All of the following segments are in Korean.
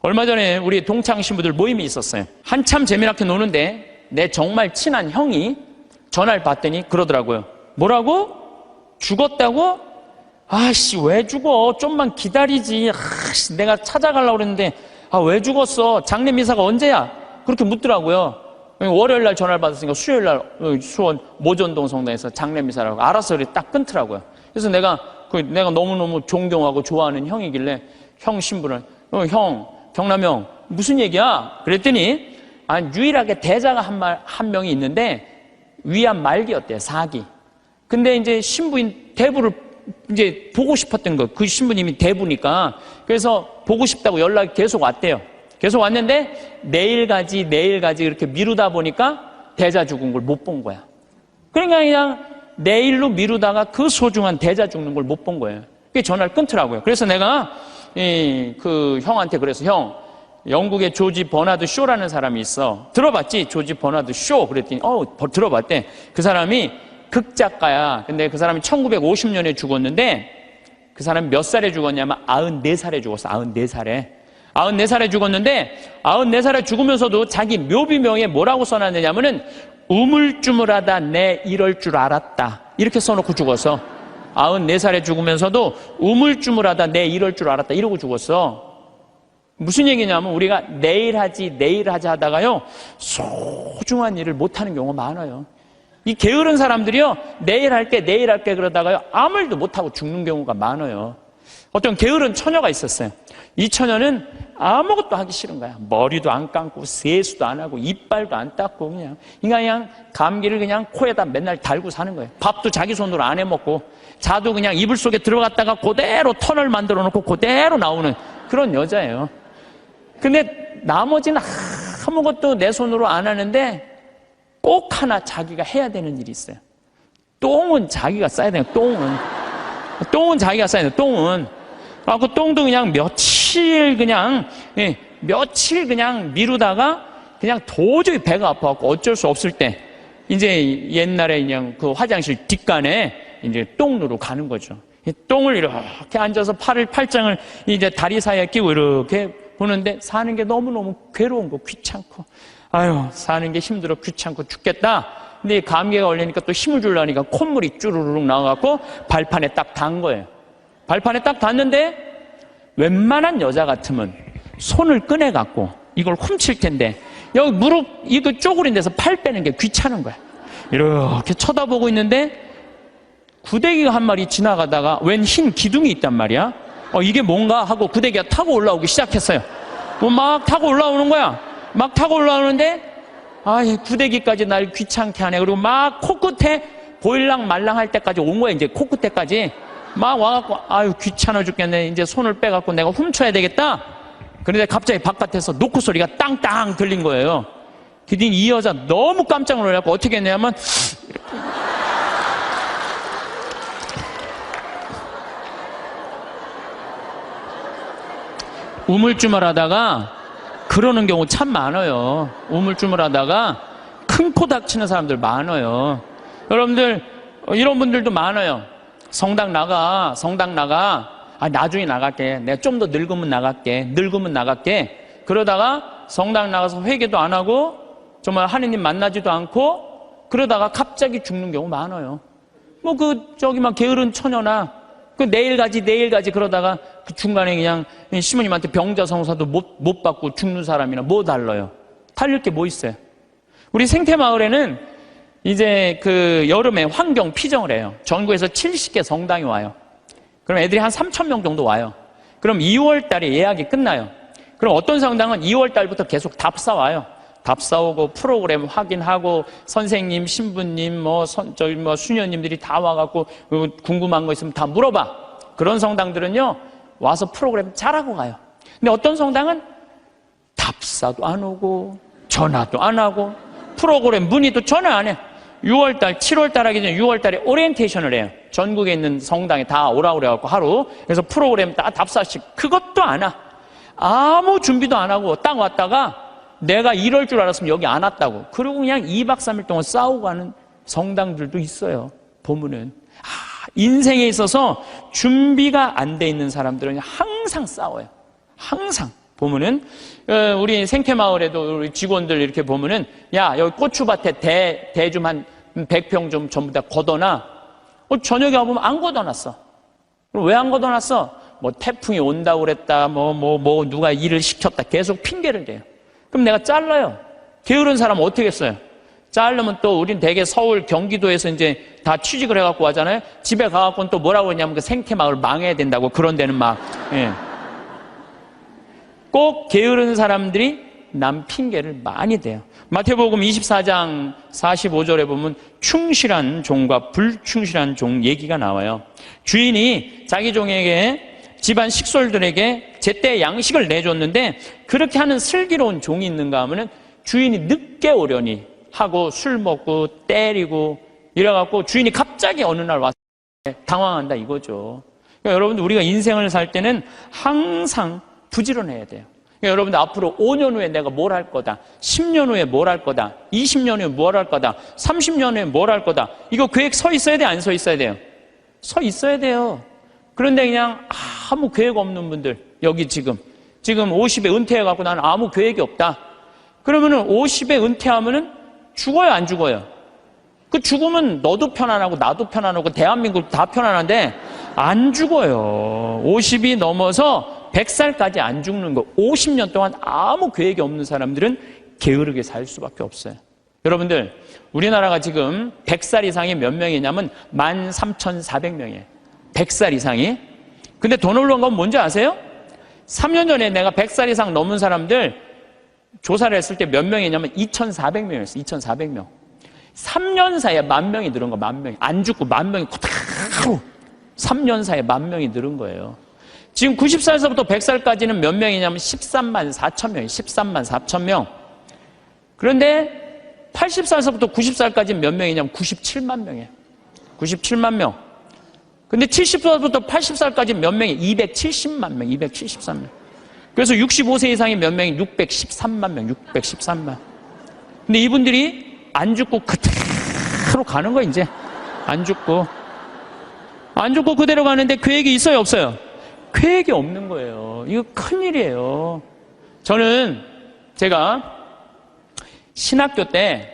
얼마 전에 우리 동창 신부들 모임이 있었어요. 한참 재미나게 노는데 내 정말 친한 형이 전화를 받더니 그러더라고요. 뭐라고? 죽었다고? 아씨, 왜 죽어? 좀만 기다리지. 아씨, 내가 찾아가려고 그랬는데 왜 죽었어? 장례 미사가 언제야? 그렇게 묻더라고요. 월요일 날 전화를 받았으니까 수요일 날 수원 모전동 성당에서 장례 미사라고 알아서 딱 끊더라고요. 그래서 내가 너무너무 존경하고 좋아하는 형이길래 형 신부를 형, 경남형 무슨 얘기야? 그랬더니 유일하게 대자가 한 명이 있는데 위암 말기였대요. 4기. 근데 이제 신부인 대부를 이제 보고 싶었던 거. 그 신부님이 대부니까. 그래서 보고 싶다고 연락이 계속 왔대요. 계속 왔는데 내일 가지 이렇게 미루다 보니까 대자 죽은 걸 못 본 거야. 그러니까 그냥 내일로 미루다가 그 소중한 대자 죽는 걸 못 본 거예요. 그게 전화를 끊더라고요. 그래서 내가 그 형한테 그래서 형, 영국의 조지 버나드 쇼라는 사람이 있어. 들어봤지? 조지 버나드 쇼. 그랬더니 들어봤대. 그 사람이 극작가야. 근데 그 사람이 1950년에 죽었는데 그 사람이 몇 살에 죽었냐면 94살에 죽었어. 94살에. 94살에 죽었는데 94살에 죽으면서도 자기 묘비명에 뭐라고 써놨느냐면은 우물쭈물하다 내 이럴 줄 알았다. 이렇게 써놓고 죽었어. 94살에 죽으면서도 우물쭈물하다 내 이럴 줄 알았다. 이러고 죽었어. 무슨 얘기냐면 우리가 내일 하지 하다가요 소중한 일을 못하는 경우가 많아요. 이 게으른 사람들이요 내일 할게 그러다가요 아무 일도 못하고 죽는 경우가 많아요. 어떤 게으른 처녀가 있었어요. 이 처녀는 아무것도 하기 싫은 거야. 머리도 안 감고 세수도 안 하고 이빨도 안 닦고 그냥 감기를 그냥 코에다 맨날 달고 사는 거예요. 밥도 자기 손으로 안 해먹고 자도 그냥 이불 속에 들어갔다가 그대로 터널 만들어 놓고 그대로 나오는 그런 여자예요. 근데 나머지는 아무것도 내 손으로 안 하는데 꼭 하나 자기가 해야 되는 일이 있어요. 똥은 자기가 싸야 돼요. 똥은 자기가 싸야 돼요. 똥은. 그 똥도 그냥 며칠 그냥 미루다가 그냥 도저히 배가 아파갖고 어쩔 수 없을 때 이제 옛날에 그냥 그 화장실 뒷간에 이제 똥 누러 가는 거죠. 똥을 이렇게 앉아서 팔짱을 이제 다리 사이에 끼고 이렇게 보는데 사는 게 너무너무 괴로운 거, 귀찮고. 사는 게 힘들어, 귀찮고 죽겠다. 근데 감기가 걸리니까 또 힘을 주려니까 콧물이 쭈르륵 나와갖고 발판에 딱 단 거예요. 발판에 딱 닿는데 웬만한 여자 같으면 손을 꺼내갖고 이걸 훔칠 텐데 여기 무릎 이거 쪼그린 데서 팔 빼는 게 귀찮은 거야. 이렇게 쳐다보고 있는데 구데기가 한 마리 지나가다가 웬 흰 기둥이 있단 말이야. 이게 뭔가 하고 구데기가 타고 올라오기 시작했어요. 막 타고 올라오는 거야. 막 타고 올라오는데 이 구데기까지 날 귀찮게 하네. 그리고 막 코끝에 보일랑 말랑 할 때까지 온 거야. 이제 코끝에까지 막 와갖고 귀찮아 죽겠네. 이제 손을 빼갖고 내가 훔쳐야 되겠다. 그런데 갑자기 바깥에서 노크 소리가 땅땅 들린 거예요. 그랬더니 이 여자 너무 깜짝 놀라고 어떻게 했냐면 우물쭈물하다가 그러는 경우 참 많아요. 우물쭈물하다가 큰 코 닥치는 사람들 많아요. 여러분들 이런 분들도 많아요. 성당 나가. 나중에 나갈게. 내가 좀 더 늙으면 나갈게. 그러다가 성당 나가서 회개도 안 하고 정말 하느님 만나지도 않고 그러다가 갑자기 죽는 경우 많아요. 막 게으른 처녀나 내일 가지 그러다가 그 중간에 그냥 시모님한테 병자성사도 못 받고 죽는 사람이나 뭐 달라요? 달릴 게 뭐 있어요? 우리 생태마을에는 이제 그 여름에 환경 피정을 해요. 전국에서 70개 성당이 와요. 그럼 애들이 한 3,000명 정도 와요. 그럼 2월 달에 예약이 끝나요. 그럼 어떤 성당은 2월 달부터 계속 답사 와요. 답사 오고 프로그램 확인하고 선생님, 신부님, 수녀님들이 다 와갖고 궁금한 거 있으면 다 물어봐. 그런 성당들은요 와서 프로그램 잘하고 가요. 근데 어떤 성당은 답사도 안 오고 전화도 안 하고 프로그램 문의도 전화 안 해. 6월달, 7월달 하기 전에 6월달에 오리엔테이션을 해요. 전국에 있는 성당에 다 오라고 그래갖고 하루. 그래서 프로그램 다 답사식 그것도 안 와. 아무 준비도 안 하고 딱 왔다가 내가 이럴 줄 알았으면 여기 안 왔다고. 그리고 그냥 2박 3일 동안 싸우고 가는 성당들도 있어요. 보면은. 인생에 있어서 준비가 안 돼 있는 사람들은 항상 싸워요. 항상. 보면은 우리 생태마을에도 우리 직원들 이렇게 보면은 야 여기 고추밭에 대 좀 한 100평 좀 전부 다 걷어놔. 저녁에 와보면 안 걷어놨어. 왜 안 걷어놨어? 뭐 태풍이 온다고 그랬다. 뭐 누가 일을 시켰다. 계속 핑계를 대요. 그럼 내가 잘라요. 게으른 사람은 어떻게 했어요? 자르면 또 우린 대개 서울 경기도에서 이제 다 취직을 해갖고 하잖아요. 집에 가갖고는 또 뭐라고 했냐면 그 생태마을 망해야 된다고 그런 데는 막 꼭 게으른 사람들이 남 핑계를 많이 대요. 마태복음 24장 45절에 보면 충실한 종과 불충실한 종 얘기가 나와요. 주인이 자기 종에게 집안 식솔들에게 제때 양식을 내줬는데 그렇게 하는 슬기로운 종이 있는가 하면은 주인이 늦게 오려니 하고 술 먹고 때리고 이래갖고 주인이 갑자기 어느 날 와서 당황한다 이거죠. 그러니까 여러분들 우리가 인생을 살 때는 항상 부지런해야 돼요. 그러니까 여러분들 앞으로 5년 후에 내가 뭘 할 거다, 10년 후에 뭘 할 거다, 20년 후에 뭘 할 거다, 30년 후에 뭘 할 거다, 이거 계획 서 있어야 돼, 안 서 있어야 돼요? 서 있어야 돼요. 그런데 그냥 아무 계획 없는 분들, 여기 지금 50에 은퇴해갖고 나는 아무 계획이 없다. 그러면은 50에 은퇴하면은 죽어요, 안 죽어요? 그 죽으면 너도 편안하고 나도 편안하고 대한민국 다 편안한데 안 죽어요. 50이 넘어서 100살까지 안 죽는 거. 50년 동안 아무 계획이 없는 사람들은 게으르게 살 수밖에 없어요. 여러분들, 우리나라가 지금 100살 이상이 몇 명이냐면 13,400명이에요. 100살 이상이. 근데 더 놀라운 건 뭔지 아세요? 3년 전에 내가 100살 이상 넘은 사람들 조사를 했을 때 몇 명이냐면 2,400명이었어요. 2,400명. 3년 사이에 10,000명이 늘은 거, 10,000명이. 안 죽고 10,000명이 그대로 3년 사이에 10,000명이 늘은 거예요. 지금 90살에서부터 100살까지는 몇 명이냐면 13만 4천 명이에요. 13만 4천 명. 그런데 80살에서부터 90살까지는 몇 명이냐면 97만 명이에요. 97만 명. 근데 70살부터 80살까지 몇 명이 270만 명, 273명. 그래서 65세 이상이 몇 명이 613만 명, 613만. 근데 이분들이 안 죽고 그대로 가는 거야, 이제. 안 죽고 그대로 가는데 계획이 있어요, 없어요? 계획이 없는 거예요. 이거 큰일이에요. 저는 제가 신학교 때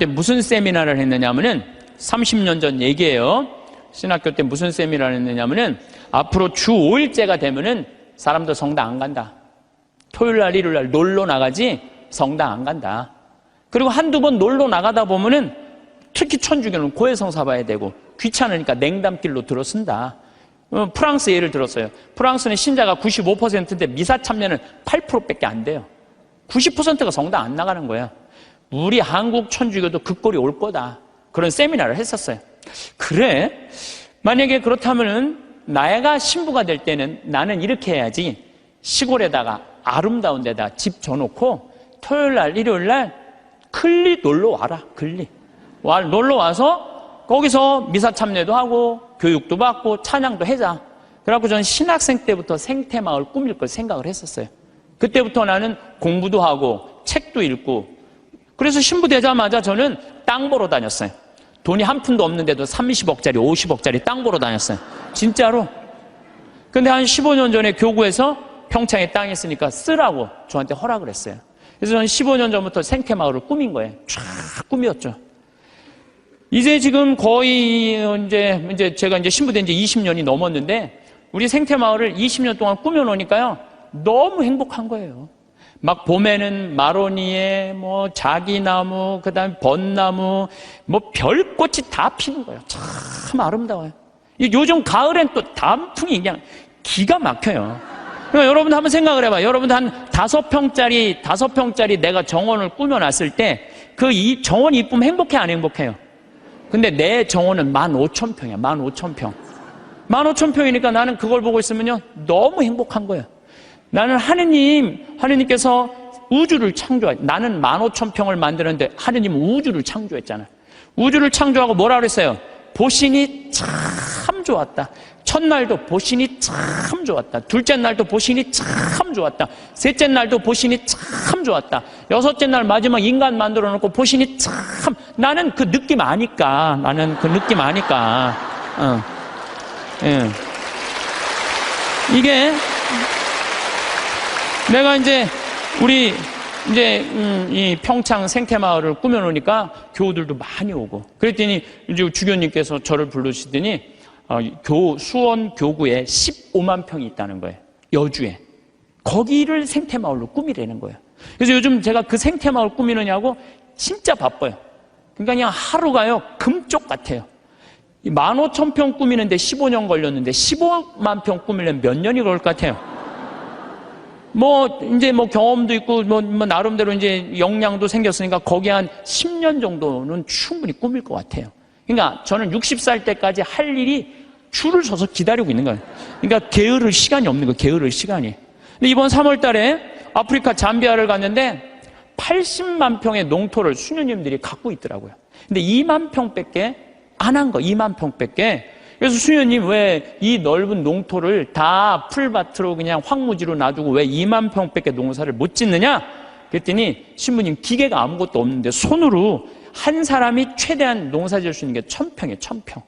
무슨 세미나를 했느냐면은 30년 전 얘기예요. 신학교 때 무슨 세미나를 했느냐면은 앞으로 주 5일째가 되면은 사람들 성당 안 간다. 토요일 날, 일요일 날 놀러 나가지 성당 안 간다. 그리고 한두 번 놀러 나가다 보면은 특히 천주교는 고해성 사봐야 되고 귀찮으니까 냉담길로 들어선다. 프랑스 예를 들었어요. 프랑스는 신자가 95%인데 미사 참여는 8%밖에 안 돼요. 90%가 성당 안 나가는 거야. 우리 한국 천주교도 그 꼴이 올 거다. 그런 세미나를 했었어요. 그래? 만약에 그렇다면은 내가 신부가 될 때는 나는 이렇게 해야지. 시골에다가 아름다운 데다 집 져놓고 토요일 날, 일요일 날 클리 놀러 와라. 클리. 놀러 와서 거기서 미사 참여도 하고 교육도 받고 찬양도 해자. 그래갖고 저는 신학생 때부터 생태마을 꾸밀 걸 생각을 했었어요. 그때부터 나는 공부도 하고 책도 읽고. 그래서 신부 되자마자 저는 땅 보러 다녔어요. 돈이 한 푼도 없는데도 30억짜리 50억짜리 땅 보러 다녔어요. 진짜로. 근데 한 15년 전에 교구에서 평창에 땅 있으니까 쓰라고 저한테 허락을 했어요. 그래서 저는 15년 전부터 생태마을을 꾸민 거예요. 쫙 꾸몄죠. 이제 지금 거의 이제 제가 이제 신부된 지 20년이 넘었는데 우리 생태마을을 20년 동안 꾸며놓으니까요. 너무 행복한 거예요. 막 봄에는 마로니에, 자기나무, 그 다음에 벚나무, 별꽃이 다 피는 거예요. 참 아름다워요. 요즘 가을엔 또 단풍이 그냥 기가 막혀요. 그러니까 여러분도 한번 생각을 해봐요. 여러분도 한 5평짜리 내가 정원을 꾸며놨을 때 이 정원이 이쁘면 행복해, 안 행복해요? 근데 내 정원은 15,000평이야, 15,000평. 15,000평이니까 나는 그걸 보고 있으면요. 너무 행복한 거예요. 나는 하느님께서 우주를 나는 15,000평을 만드는데 하느님은 우주를 창조했잖아요. 우주를 창조하고 뭐라 그랬어요? 보시니 참 좋았다. 첫날도 보시니 참 좋았다. 둘째 날도 보시니 참 좋았다. 셋째 날도 보시니 참 좋았다. 여섯째 날 마지막 인간 만들어 놓고 보시니 참. 나는 그 느낌 아니까. 내가 이제 우리 이제 이 평창 생태마을을 꾸며놓으니까 교우들도 많이 오고, 그랬더니 이제 주교님께서 저를 부르시더니 수원 교구에 15만 평이 있다는 거예요. 여주에. 거기를 생태마을로 꾸미라는 거예요. 그래서 요즘 제가 그 생태마을 꾸미느냐고 진짜 바빠요. 그러니까 그냥 하루가요 금쪽 같아요. 15,000평 꾸미는데 15년 걸렸는데 15만 평 꾸미려면 몇 년이 걸릴 것 같아요. 이제 경험도 있고 나름대로 이제 역량도 생겼으니까 거기 한 10년 정도는 충분히 꾸밀 것 같아요. 그러니까 저는 60살 때까지 할 일이 줄을 서서 기다리고 있는 거예요. 그러니까 게으를 시간이 없는 거예요. 게으를 시간이. 근데 이번 3월 달에 아프리카 잠비아를 갔는데 80만 평의 농토를 수녀님들이 갖고 있더라고요. 근데 2만 평밖에 안 한 거, 2만 평밖에. 그래서 수녀님 왜 이 넓은 농토를 다 풀밭으로 그냥 황무지로 놔두고 왜 2만 평밖에 농사를 못 짓느냐? 그랬더니 신부님 기계가 아무것도 없는데 손으로 한 사람이 최대한 농사 지을 수 있는 게 1,000평이에요, 1,000평.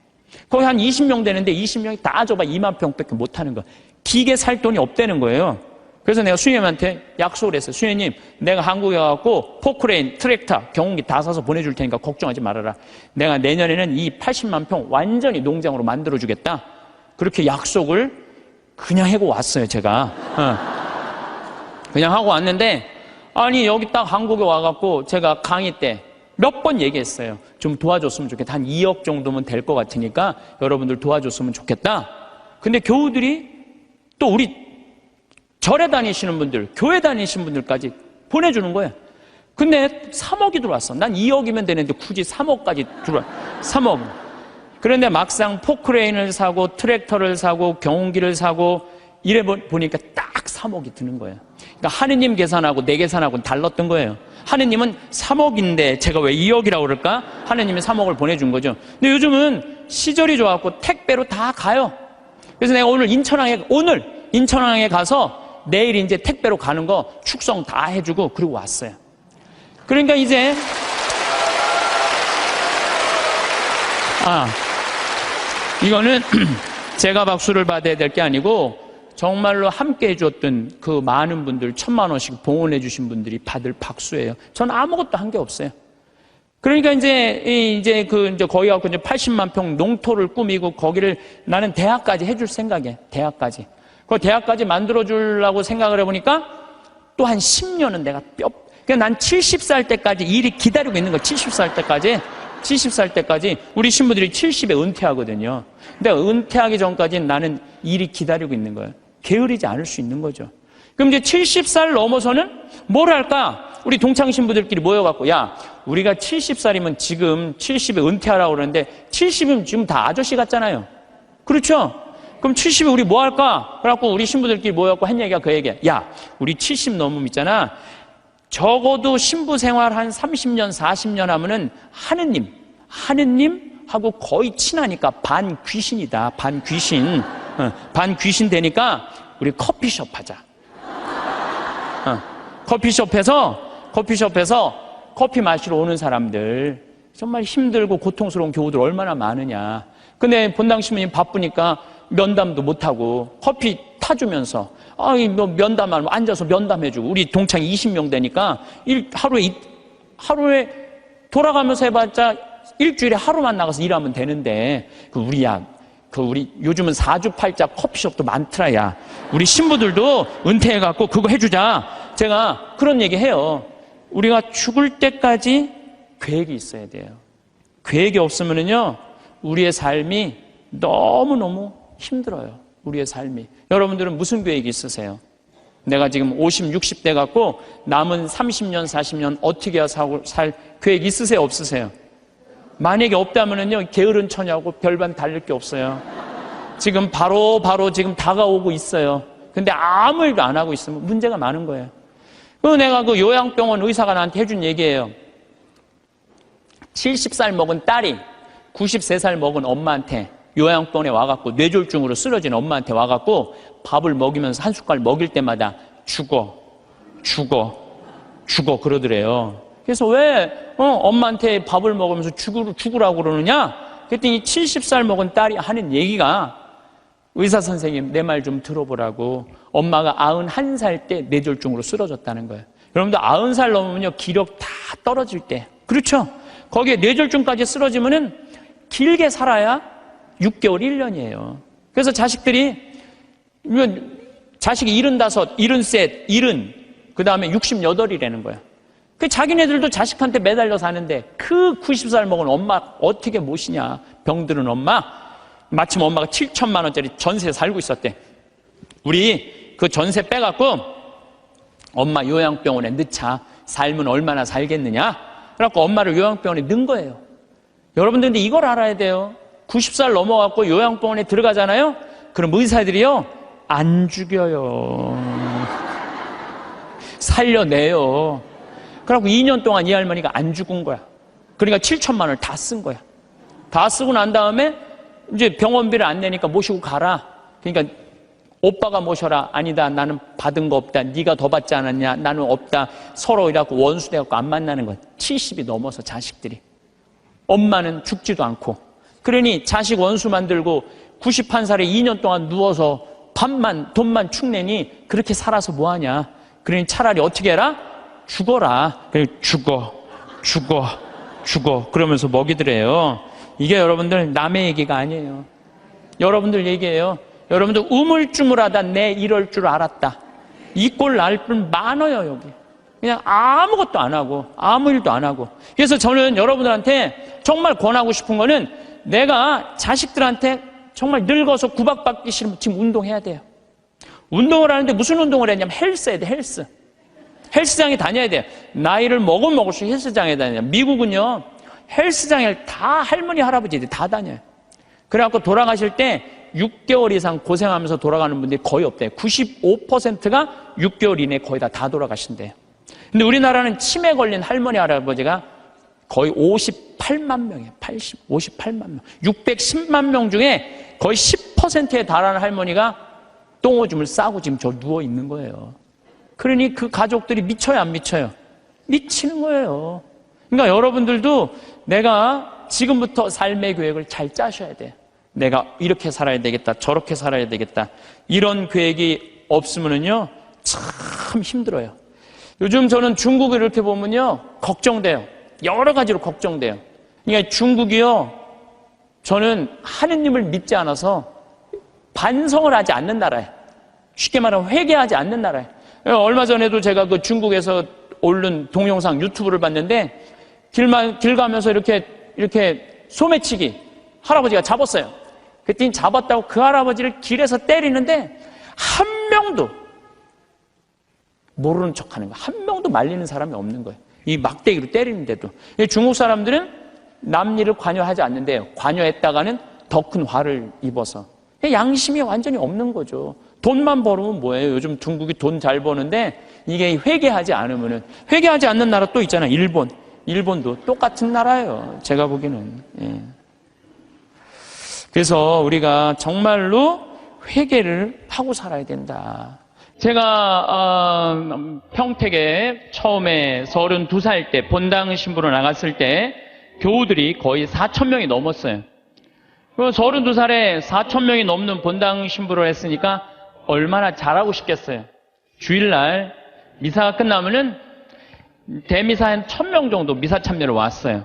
거기 한 20명 되는데 20명이 다 줘봐 2만 평밖에 못 하는 거. 기계 살 돈이 없다는 거예요. 그래서 내가 수녀님한테 약속을 했어요. 수녀님, 내가 한국에 가갖고 포크레인, 트랙터, 경운기 다 사서 보내줄 테니까 걱정하지 말아라. 내가 내년에는 이 80만 평 완전히 농장으로 만들어주겠다. 그렇게 약속을 그냥 하고 왔어요, 제가. 그냥 하고 왔는데, 아니, 여기 딱 한국에 와갖고 제가 강의 때 몇 번 얘기했어요. 좀 도와줬으면 좋겠다. 한 2억 정도면 될 것 같으니까 여러분들 도와줬으면 좋겠다. 근데 교우들이 또 우리 절에 다니시는 분들, 교회 다니시는 분들까지 보내주는 거예요. 근데 3억이 들어왔어. 난 2억이면 되는데 굳이 3억까지 들어와. 3억. 그런데 막상 포크레인을 사고 트랙터를 사고 경운기를 사고 이래 보니까 딱 3억이 드는 거예요. 그러니까 하느님 계산하고 내 계산하고는 달랐던 거예요. 하느님은 3억인데 제가 왜 2억이라고 그럴까? 하느님이 3억을 보내준 거죠. 근데 요즘은 시절이 좋아갖고 택배로 다 가요. 그래서 내가 오늘 인천항에 가서 내일 이제 택배로 가는 거 축성 다 해주고 그리고 왔어요. 그러니까 이제 이거는 제가 박수를 받아야 될 게 아니고 정말로 함께 해줬던 그 많은 분들 1,000만 원씩 봉헌해 주신 분들이 받을 박수예요. 저는 아무것도 한 게 없어요. 그러니까 이제 거기 갖고 이제 80만 평 농토를 꾸미고 거기를 나는 대학까지 해줄 생각이에요. 대학까지. 그 대학까지 만들어주려고 생각을 해보니까 또 한 10년은 내가 그러니까 난 70살 때까지 일이 기다리고 있는 거예요. 70살 때까지 우리 신부들이 70에 은퇴하거든요. 근데 은퇴하기 전까지는 나는 일이 기다리고 있는 거예요. 게으르지 않을 수 있는 거죠. 그럼 이제 70살 넘어서는 뭘 할까? 우리 동창 신부들끼리 모여갖고 야, 우리가 70살이면 지금 70에 은퇴하라고 그러는데 70이면 지금 다 아저씨 같잖아요. 그렇죠? 그럼 70에 우리 뭐 할까? 그래갖고 우리 신부들끼리 모여갖고 한 얘기가 그 얘기야. 야, 우리 70 넘으면 있잖아. 적어도 신부 생활 한 30년, 40년 하면은 하느님하고 거의 친하니까 반 귀신이다. 반 귀신 되니까 우리 커피숍 하자. 커피숍에서 커피 마시러 오는 사람들, 정말 힘들고 고통스러운 교우들 얼마나 많으냐. 근데 본당 신부님 바쁘니까 면담도 못하고 커피 타주면서 면담하면 앉아서 면담해주고 우리 동창이 20명 되니까 하루에 돌아가면서 해봤자 일주일에 하루만 나가서 일하면 되는데 우리 요즘은 4주8자 커피숍도 많더라. 야, 우리 신부들도 은퇴해갖고 그거 해주자. 제가 그런 얘기 해요. 우리가 죽을 때까지 계획이 있어야 돼요. 계획이 없으면은요 우리의 삶이 너무너무 힘들어요. 우리의 삶이. 여러분들은 무슨 계획이 있으세요? 내가 지금 50, 60대 갖고 남은 30년, 40년 어떻게 살 계획 있으세요? 없으세요? 만약에 없다면은요 게으른 처냐고 별반 달릴 게 없어요. 지금 바로 지금 다가오고 있어요. 근데 아무 일도 안 하고 있으면 문제가 많은 거예요. 내가 그 요양병원 의사가 나한테 해준 얘기예요. 70살 먹은 딸이 93살 먹은 엄마한테 요양병원에 와갖고 뇌졸중으로 쓰러진 엄마한테 와갖고 밥을 먹이면서 한 숟갈 먹일 때마다 죽어 그러더래요. 그래서 왜 엄마한테 밥을 먹으면서 죽으라고 그러느냐? 그랬더니 70살 먹은 딸이 하는 얘기가 의사 선생님 내 말 좀 들어보라고. 엄마가 91살 때 뇌졸중으로 쓰러졌다는 거예요. 여러분들 90살 넘으면요 기력 다 떨어질 때, 그렇죠? 거기에 뇌졸중까지 쓰러지면은 길게 살아야 6개월 1년이에요. 그래서 자식들이 자식이 75, 73, 70, 그 다음에 68이라는 거야. 그 자기네들도 자식한테 매달려 사는데 그 90살 먹은 엄마 어떻게 모시냐. 병드는 엄마. 마침 엄마가 7천만 원짜리 전세 살고 있었대. 우리 그 전세 빼갖고 엄마 요양병원에 넣자. 살면 얼마나 살겠느냐. 그래갖고 엄마를 요양병원에 넣은 거예요. 여러분들 근데 이걸 알아야 돼요. 90살 넘어갖고 요양병원에 들어가잖아요. 그럼 의사들이요 안 죽여요. 살려내요. 그래갖고 2년 동안 이 할머니가 안 죽은 거야. 그러니까 7천만 원을 다 쓴 거야. 다 쓰고 난 다음에 이제 병원비를 안 내니까 모시고 가라. 그러니까 오빠가 모셔라. 아니다, 나는 받은 거 없다. 네가 더 받지 않았냐. 나는 없다. 서로 이래갖고 원수 돼갖고 안 만나는 거야. 70이 넘어서 자식들이. 엄마는 죽지도 않고. 그러니 자식 원수 만들고 91살에 2년 동안 누워서 돈만 축내니 그렇게 살아서 뭐하냐. 그러니 차라리 어떻게 해라? 죽어라. 그래, 죽어. 그러면서 먹이더래요. 이게 여러분들 남의 얘기가 아니에요. 여러분들 얘기예요. 여러분들 우물쭈물하다 내 이럴 줄 알았다. 이 꼴 날 뿐 많아요, 여기. 그냥 아무것도 안 하고, 아무 일도 안 하고. 그래서 저는 여러분들한테 정말 권하고 싶은 거는 내가 자식들한테 정말 늙어서 구박받기 싫으면 지금 운동해야 돼요. 운동을 하는데 무슨 운동을 했냐면 헬스 해야 돼, 헬스. 헬스장에 다녀야 돼요. 나이를 먹을수록 헬스장에 다녀요. 미국은요, 헬스장에 다 할머니, 할아버지들이 다 다녀요. 그래갖고 돌아가실 때 6개월 이상 고생하면서 돌아가는 분들이 거의 없대요. 95%가 6개월 이내에 거의 다 돌아가신대요. 근데 우리나라는 치매 걸린 할머니, 할아버지가 거의 58만 명이에요. 58만 명. 610만 명 중에 거의 10%에 달하는 할머니가 똥오줌을 싸고 지금 저 누워 있는 거예요. 그러니 그 가족들이 미쳐요, 안 미쳐요? 미치는 거예요. 그러니까 여러분들도 내가 지금부터 삶의 계획을 잘 짜셔야 돼요. 내가 이렇게 살아야 되겠다, 저렇게 살아야 되겠다. 이런 계획이 없으면요, 참 힘들어요. 요즘 저는 중국을 이렇게 보면요, 걱정돼요. 여러 가지로 걱정돼요. 그러니까 중국이요, 저는 하느님을 믿지 않아서 반성을 하지 않는 나라예요. 쉽게 말하면 회개하지 않는 나라예요. 얼마 전에도 제가 그 중국에서 올린 동영상 유튜브를 봤는데 길 가면서 이렇게 소매치기 할아버지가 잡았어요. 그랬더니 잡았다고 그 할아버지를 길에서 때리는데 한 명도 모르는 척하는 거예요. 한 명도 말리는 사람이 없는 거예요. 이 막대기로 때리는데도. 중국 사람들은 남 일을 관여하지 않는데요. 관여했다가는 더 큰 화를 입어서. 양심이 완전히 없는 거죠. 돈만 벌으면 뭐예요? 요즘 중국이 돈 잘 버는데 이게 회개하지 않으면은, 회개하지 않는 나라 또 있잖아요. 일본도 똑같은 나라예요. 제가 보기에는. 예. 그래서 우리가 정말로 회개를 하고 살아야 된다. 제가 평택에 처음에 32살 때 본당 신부로 나갔을 때 교우들이 거의 4,000명이 넘었어요. 32살에 4,000명이 넘는 본당 신부를 했으니까 얼마나 잘하고 싶겠어요. 주일날 미사가 끝나면은 대미사 한 1,000명 정도 미사 참여를 왔어요.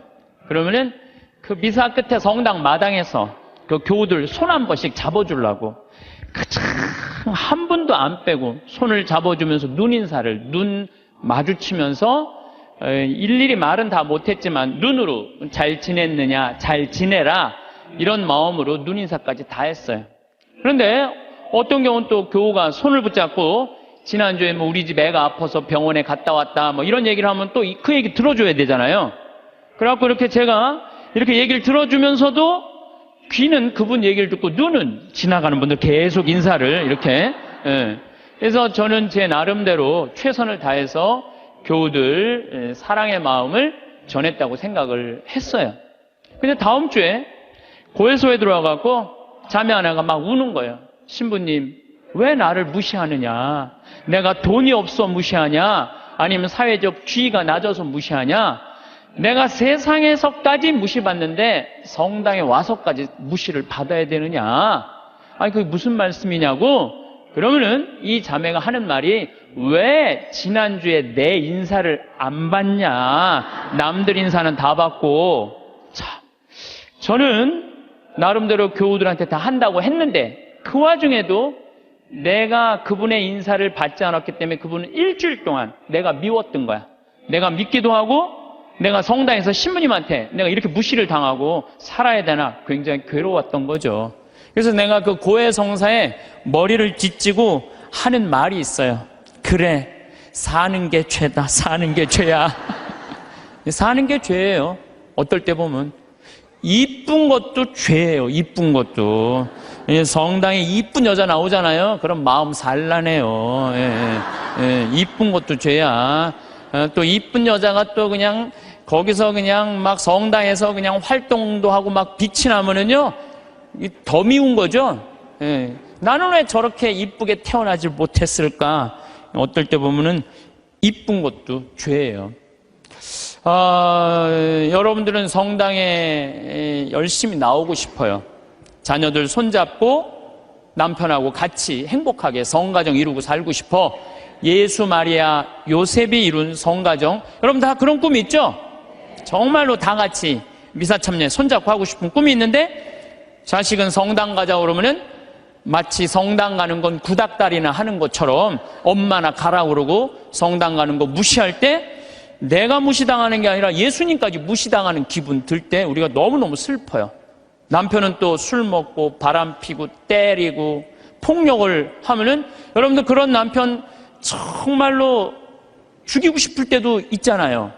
그러면은 그 미사 끝에 성당 마당에서 그 교우들 손 한 번씩 잡아주려고 한 분도 안 빼고 손을 잡아주면서 눈 마주치면서 일일이 말은 다 못했지만 눈으로 잘 지냈느냐, 잘 지내라, 이런 마음으로 눈인사까지 다 했어요. 그런데 어떤 경우는 또 교우가 손을 붙잡고 지난주에 뭐 우리 집 애가 아파서 병원에 갔다 왔다 뭐 이런 얘기를 하면 또 그 얘기 들어줘야 되잖아요. 그래갖고 이렇게 제가 이렇게 얘기를 들어주면서도 귀는 그분 얘기를 듣고 눈은 지나가는 분들 계속 인사를 이렇게. 그래서 저는 제 나름대로 최선을 다해서 교우들 사랑의 마음을 전했다고 생각을 했어요. 근데 다음 주에 고해소에 들어와갖고 자매 하나가 막 우는 거예요. 신부님, 왜 나를 무시하느냐? 내가 돈이 없어 무시하냐? 아니면 사회적 지위가 낮아서 무시하냐? 내가 세상에서까지 무시받는데 성당에 와서까지 무시를 받아야 되느냐? 아니 그게 무슨 말씀이냐고. 그러면은 이 자매가 하는 말이, 왜 지난주에 내 인사를 안 받냐, 남들 인사는 다 받고. 참, 저는 나름대로 교우들한테 다 한다고 했는데 그 와중에도 내가 그분의 인사를 받지 않았기 때문에 그분은 일주일 동안 내가 미웠던 거야. 내가 믿기도 하고 내가 성당에서 신부님한테 내가 이렇게 무시를 당하고 살아야 되나 굉장히 괴로웠던 거죠. 그래서 내가 그 고해 성사에 머리를 뒤지고 하는 말이 있어요. 그래, 사는 게 죄다. 사는 게 죄야. 사는 게 죄예요. 어떨 때 보면 이쁜 것도 죄예요. 이쁜 것도. 성당에 이쁜 여자 나오잖아요. 그럼 마음 산란해요. 이쁜 것도 죄야. 또 이쁜 여자가 또 그냥 거기서 그냥 막 성당에서 그냥 활동도 하고 막 빛이 나면은요, 더 미운 거죠. 나는 왜 저렇게 이쁘게 태어나지 못했을까? 어떨 때 보면은 이쁜 것도 죄예요. 여러분들은 성당에 열심히 나오고 싶어요. 자녀들 손잡고 남편하고 같이 행복하게 성가정 이루고 살고 싶어. 예수, 마리아, 요셉이 이룬 성가정, 여러분 다 그런 꿈이 있죠? 정말로 다 같이 미사 참여 손잡고 하고 싶은 꿈이 있는데, 자식은 성당 가자고 그러면은 마치 성당 가는 건 구닥다리나 하는 것처럼 엄마나 가라고 그러고 성당 가는 거 무시할 때, 내가 무시당하는 게 아니라 예수님까지 무시당하는 기분 들 때 우리가 너무너무 슬퍼요. 남편은 또 술 먹고 바람 피고 때리고 폭력을 하면은, 여러분들 그런 남편 정말로 죽이고 싶을 때도 있잖아요.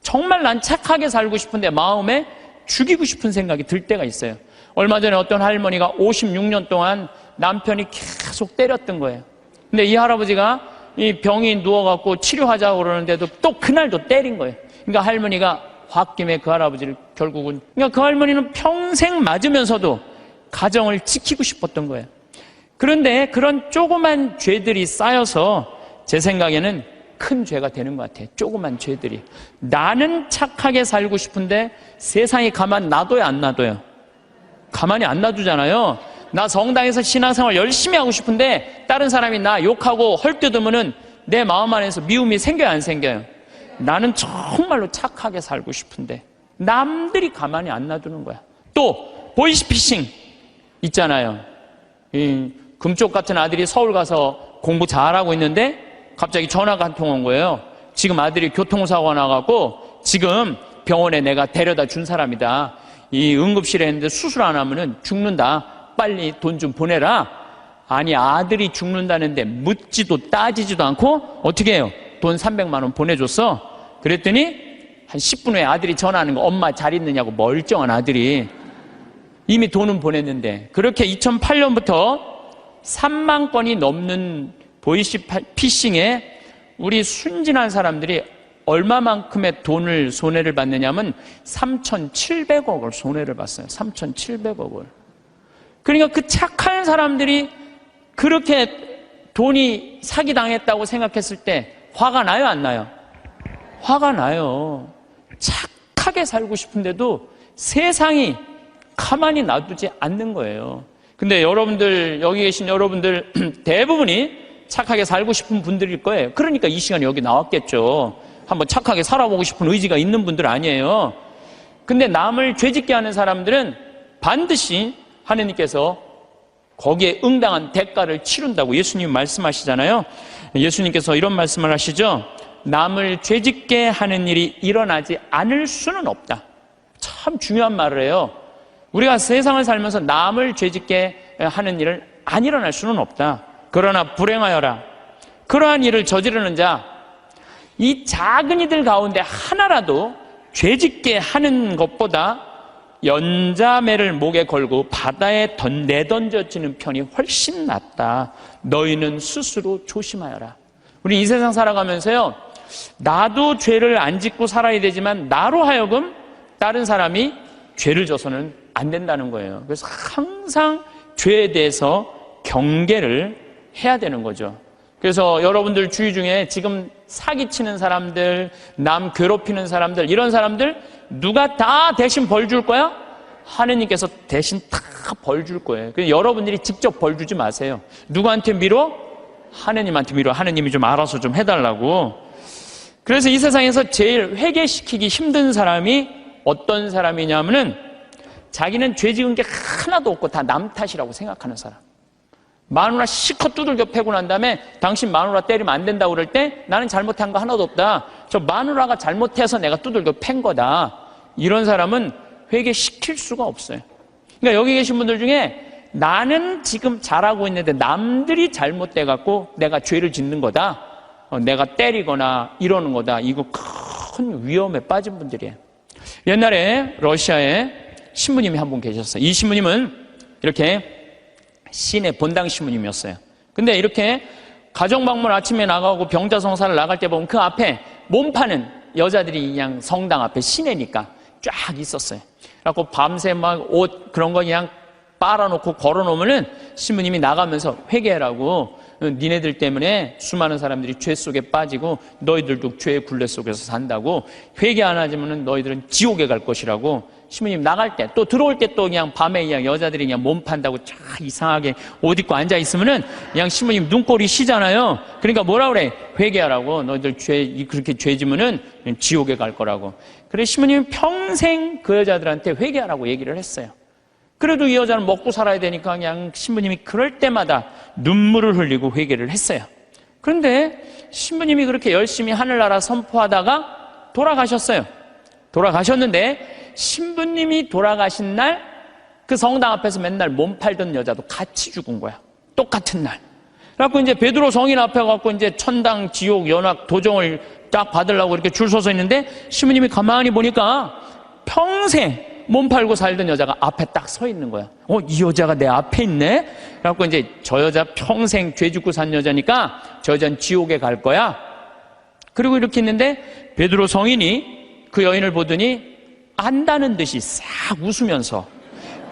정말 난 착하게 살고 싶은데 마음에 죽이고 싶은 생각이 들 때가 있어요. 얼마 전에 어떤 할머니가 56년 동안 남편이 계속 때렸던 거예요. 근데 이 할아버지가 이 병이 누워갖고 치료하자고 그러는데도 또 그날도 때린 거예요. 그러니까 할머니가 홧김에 그 할아버지를 결국은, 그러니까 그 할머니는 평생 맞으면서도 가정을 지키고 싶었던 거예요. 그런데 그런 조그만 죄들이 쌓여서 제 생각에는 큰 죄가 되는 것 같아요. 조그만 죄들이. 나는 착하게 살고 싶은데 세상이 가만 놔둬요, 안 놔둬요? 가만히 안 놔두잖아요. 나 성당에서 신앙생활 열심히 하고 싶은데 다른 사람이 나 욕하고 헐뜯으면은 내 마음 안에서 미움이 생겨요, 안 생겨요? 나는 정말로 착하게 살고 싶은데 남들이 가만히 안 놔두는 거야. 또 보이스피싱 있잖아요. 이 금쪽 같은 아들이 서울 가서 공부 잘하고 있는데 갑자기 전화가 한 통 온 거예요. 지금 아들이 교통사고가 나갖고 지금 병원에 내가 데려다 준 사람이다. 이 응급실에 있는데 수술 안 하면은 죽는다. 빨리 돈 좀 보내라. 아니, 아들이 죽는다는데 묻지도 따지지도 않고 어떻게 해요? 돈 300만 원 보내줬어. 그랬더니 한 10분 후에 아들이 전화하는 거, 엄마 잘 있느냐고. 멀쩡한 아들이. 이미 돈은 보냈는데. 그렇게 2008년부터 3만 건이 넘는 보이스피싱에 우리 순진한 사람들이 얼마만큼의 돈을 손해를 받느냐면 3,700억을 손해를 봤어요. 3,700억을. 그러니까 그 착한 사람들이 그렇게 돈이 사기당했다고 생각했을 때 화가 나요, 안 나요? 화가 나요. 착하게 살고 싶은데도 세상이 가만히 놔두지 않는 거예요. 근데 여러분들, 여기 계신 여러분들 대부분이 착하게 살고 싶은 분들일 거예요. 그러니까 이 시간에 여기 나왔겠죠. 한번 착하게 살아보고 싶은 의지가 있는 분들 아니에요. 근데 남을 죄짓게 하는 사람들은 반드시 하느님께서 거기에 응당한 대가를 치른다고 예수님 말씀하시잖아요. 예수님께서 이런 말씀을 하시죠. 남을 죄짓게 하는 일이 일어나지 않을 수는 없다. 참 중요한 말을 해요. 우리가 세상을 살면서 남을 죄짓게 하는 일을 안 일어날 수는 없다. 그러나 불행하여라. 그러한 일을 저지르는 자, 이 작은 이들 가운데 하나라도 죄짓게 하는 것보다 연자매를 목에 걸고 바다에 내던져지는 편이 훨씬 낫다. 너희는 스스로 조심하여라. 우리 이 세상 살아가면서요, 나도 죄를 안 짓고 살아야 되지만 나로 하여금 다른 사람이 죄를 져서는 안 된다는 거예요. 그래서 항상 죄에 대해서 경계를 해야 되는 거죠. 그래서 여러분들 주위 중에 지금 사기치는 사람들, 남 괴롭히는 사람들, 이런 사람들 누가 다 대신 벌 줄 거야? 하느님께서 대신 다 벌 줄 거예요. 그래서 여러분들이 직접 벌 주지 마세요. 누구한테 미뤄? 하느님한테 미뤄. 하느님이 좀 알아서 좀 해달라고. 그래서 이 세상에서 제일 회개시키기 힘든 사람이 어떤 사람이냐면은 자기는 죄 지은 게 하나도 없고 다 남 탓이라고 생각하는 사람. 마누라 실컷 두들겨 패고 난 다음에 당신 마누라 때리면 안 된다고 그럴 때 나는 잘못한 거 하나도 없다. 저 마누라가 잘못해서 내가 두들겨 팬 거다. 이런 사람은 회개시킬 수가 없어요. 그러니까 여기 계신 분들 중에 나는 지금 잘하고 있는데 남들이 잘못돼 갖고 내가 죄를 짓는 거다. 내가 때리거나 이러는 거다. 이거 큰 위험에 빠진 분들이에요. 옛날에 러시아에 신부님이 한 분 계셨어요. 이 신부님은 이렇게 시내 본당 신부님이었어요. 근데 이렇게 가정방문 아침에 나가고 병자성사를 나갈 때 보면 그 앞에 몸 파는 여자들이 그냥 성당 앞에 시내니까 쫙 있었어요. 그래갖고 밤새 막 옷 그런 거 그냥 빨아놓고 걸어놓으면은 신부님이 나가면서 회개하라고, 니네들 때문에 수많은 사람들이 죄 속에 빠지고 너희들도 죄의 굴레 속에서 산다고, 회개 안 하지면은 너희들은 지옥에 갈 것이라고. 신부님 나갈 때 또 들어올 때 또 그냥 밤에 그냥 여자들이 그냥 몸 판다고 쫙 이상하게 옷 입고 앉아 있으면은 그냥 신부님 눈꼴이 시잖아요. 그러니까 뭐라 그래? 회개하라고. 너희들 그렇게 죄 지면은 지옥에 갈 거라고. 그래서 신부님은 평생 그 여자들한테 회개하라고 얘기를 했어요. 그래도 이 여자는 먹고 살아야 되니까 그냥 신부님이 그럴 때마다 눈물을 흘리고 회개를 했어요. 그런데 신부님이 그렇게 열심히 하늘나라 선포하다가 돌아가셨어요. 돌아가셨는데 신부님이 돌아가신 날 그 성당 앞에서 맨날 몸 팔던 여자도 같이 죽은 거야. 똑같은 날. 그래갖고 이제 베드로 성인 앞에 갖고 이제 천당, 지옥, 연락, 도정을 딱 받으려고 이렇게 줄 서서 있는데 신부님이 가만히 보니까 평생 몸 팔고 살던 여자가 앞에 딱 서 있는 거야. 이 여자가 내 앞에 있네? 그래갖고 이제 저 여자 평생 죄 짓고 산 여자니까 저 여자는 지옥에 갈 거야. 그리고 이렇게 있는데 베드로 성인이 그 여인을 보더니 안다는 듯이 싹 웃으면서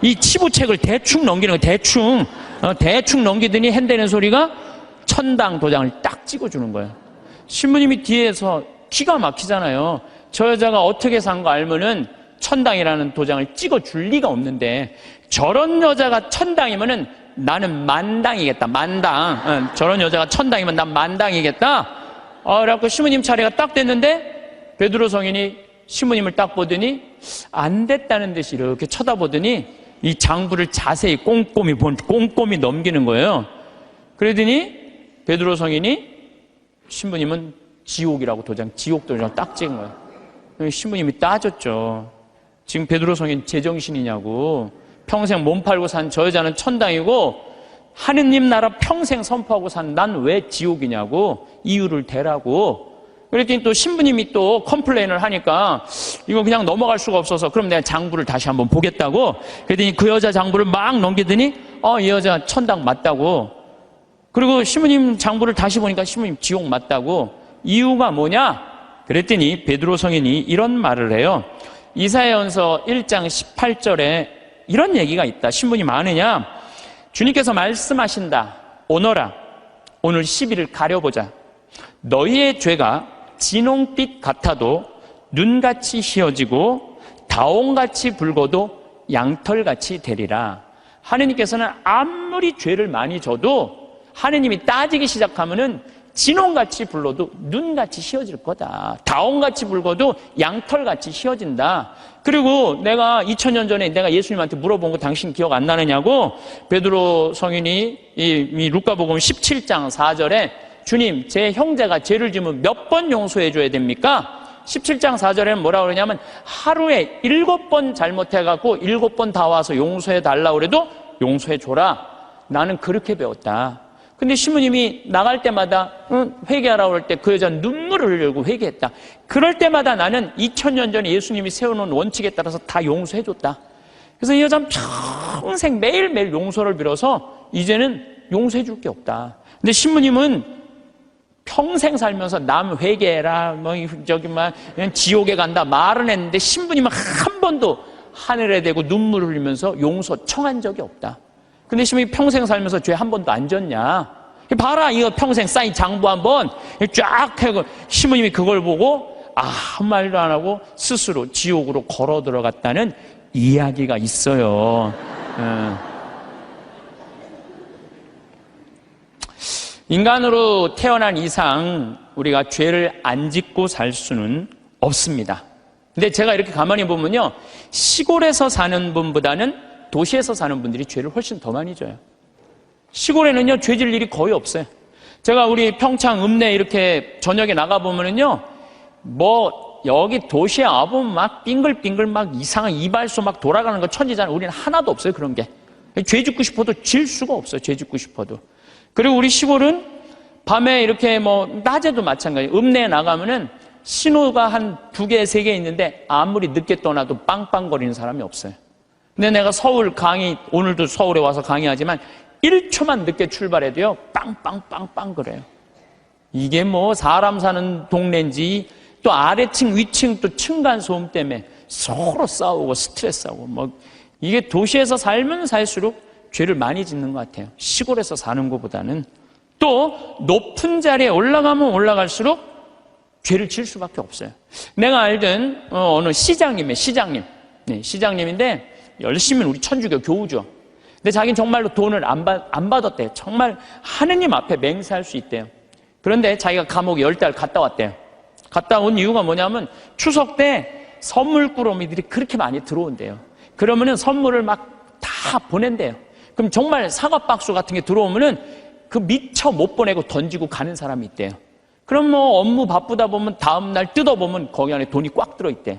이 치부책을 대충 넘기는 거야. 대충 넘기더니 핸대는 소리가 천당 도장을 딱 찍어주는 거예요. 신부님이 뒤에서 기가 막히잖아요. 저 여자가 어떻게 산 거 알면은 천당이라는 도장을 찍어줄 리가 없는데 저런 여자가 천당이면은 나는 만당이겠다. 만당. 저런 여자가 천당이면 난 만당이겠다. 그래갖고 신부님 차례가 딱 됐는데 베드로 성인이 신부님을 딱 보더니 안 됐다는 듯이 이렇게 쳐다보더니 이 장부를 자세히 꼼꼼히 넘기는 거예요. 그러더니 베드로 성인이 신부님은 지옥이라고 지옥 도장 딱 찍은 거예요. 신부님이 따졌죠. 지금 베드로 성인 제정신이냐고. 평생 몸 팔고 산 저 여자는 천당이고 하느님 나라 평생 선포하고 산 난 왜 지옥이냐고. 이유를 대라고. 그랬더니 또 신부님이 또 컴플레인을 하니까 이거 그냥 넘어갈 수가 없어서 그럼 내가 장부를 다시 한번 보겠다고. 그랬더니 그 여자 장부를 막 넘기더니 이 여자 천당 맞다고. 그리고 신부님 장부를 다시 보니까 신부님 지옥 맞다고. 이유가 뭐냐? 그랬더니 베드로 성인이 이런 말을 해요. 이사야전서 1장 18절에 이런 얘기가 있다. 신부님 아느냐? 주님께서 말씀하신다. 오너라. 오늘 10일을 가려보자. 너희의 죄가 진홍빛 같아도 눈같이 휘어지고 다홍같이 붉어도 양털같이 되리라. 하느님께서는 아무리 죄를 많이 져도 하느님이 따지기 시작하면은 진홍같이 불러도 눈같이 휘어질 거다. 다홍같이 붉어도 양털같이 휘어진다. 그리고 내가 2000년 전에 내가 예수님한테 물어본 거 당신 기억 안 나느냐고. 베드로 성인이 이 루카복음 17장 4절에 주님, 제 형제가 죄를 지으면 몇 번 용서해 줘야 됩니까? 17장 4절에는 뭐라고 그러냐면 하루에 7번 잘못해갖고 7번 다 와서 용서해 달라고 그래도 용서해 줘라. 나는 그렇게 배웠다. 근데 신부님이 나갈 때마다 회개하라고 할 때 그 여자는 눈물을 흘리고 회개했다. 그럴 때마다 나는 2000년 전에 예수님이 세워놓은 원칙에 따라서 다 용서해 줬다. 그래서 이 여자는 평생 매일매일 용서를 빌어서 이제는 용서해 줄 게 없다. 근데 신부님은 평생 살면서 남 회개해라, 그냥 지옥에 간다 말은 했는데 신부님은 한 번도 하늘에 대고 눈물 흘리면서 용서 청한 적이 없다. 근데 신부님이 평생 살면서 죄 한 번도 안 졌냐? 봐라, 이거 평생 쌓인 장부 한번 쫙 해고 신부님이 그걸 보고 아무 말도 안 하고 스스로 지옥으로 걸어 들어갔다는 이야기가 있어요. 인간으로 태어난 이상 우리가 죄를 안 짓고 살 수는 없습니다. 근데 제가 이렇게 가만히 보면요, 시골에서 사는 분보다는 도시에서 사는 분들이 죄를 훨씬 더 많이 져요. 시골에는요, 죄 질 일이 거의 없어요. 제가 우리 평창, 읍내 이렇게 저녁에 나가보면은요, 여기 도시에 와보면 막 빙글빙글 막 이상한 이발소 막 돌아가는 거 천지잖아요. 우리는 하나도 없어요, 그런 게. 죄 짓고 싶어도 질 수가 없어요, 죄 짓고 싶어도. 그리고 우리 시골은 밤에 이렇게 낮에도 마찬가지예요. 읍내에 나가면은 신호가 한 2개, 3개 있는데 아무리 늦게 떠나도 빵빵거리는 사람이 없어요. 근데 내가 서울 강의, 오늘도 서울에 와서 강의하지만 1초만 늦게 출발해도요, 빵빵빵빵 그래요. 이게 사람 사는 동네인지 또 아래층, 위층 또 층간소음 때문에 서로 싸우고 스트레스하고 이게 도시에서 살면 살수록 죄를 많이 짓는 것 같아요. 시골에서 사는 것보다는. 또 높은 자리에 올라가면 올라갈수록 죄를 질 수밖에 없어요. 내가 알던 어느 시장님. 네, 시장님인데 열심히 우리 천주교 교우죠. 근데 자기는 정말로 돈을 안 받았대요. 정말 하느님 앞에 맹세할 수 있대요. 그런데 자기가 감옥에 10달 갔다 왔대요. 갔다 온 이유가 뭐냐면 추석 때 선물 꾸러미들이 그렇게 많이 들어온대요. 그러면은 선물을 막 다 보낸대요. 그럼 정말 사과 박스 같은 게 들어오면은 그 미처 못 보내고 던지고 가는 사람이 있대요. 그럼 업무 바쁘다 보면 다음날 뜯어보면 거기 안에 돈이 꽉 들어있대요.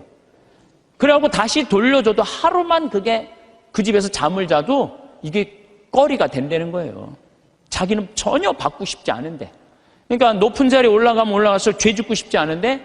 그래갖고 다시 돌려줘도 하루만 그게 그 집에서 잠을 자도 이게 거리가 된다는 거예요. 자기는 전혀 받고 싶지 않은데. 그러니까 높은 자리에 올라가면 올라갈수록 죄 짓고 싶지 않은데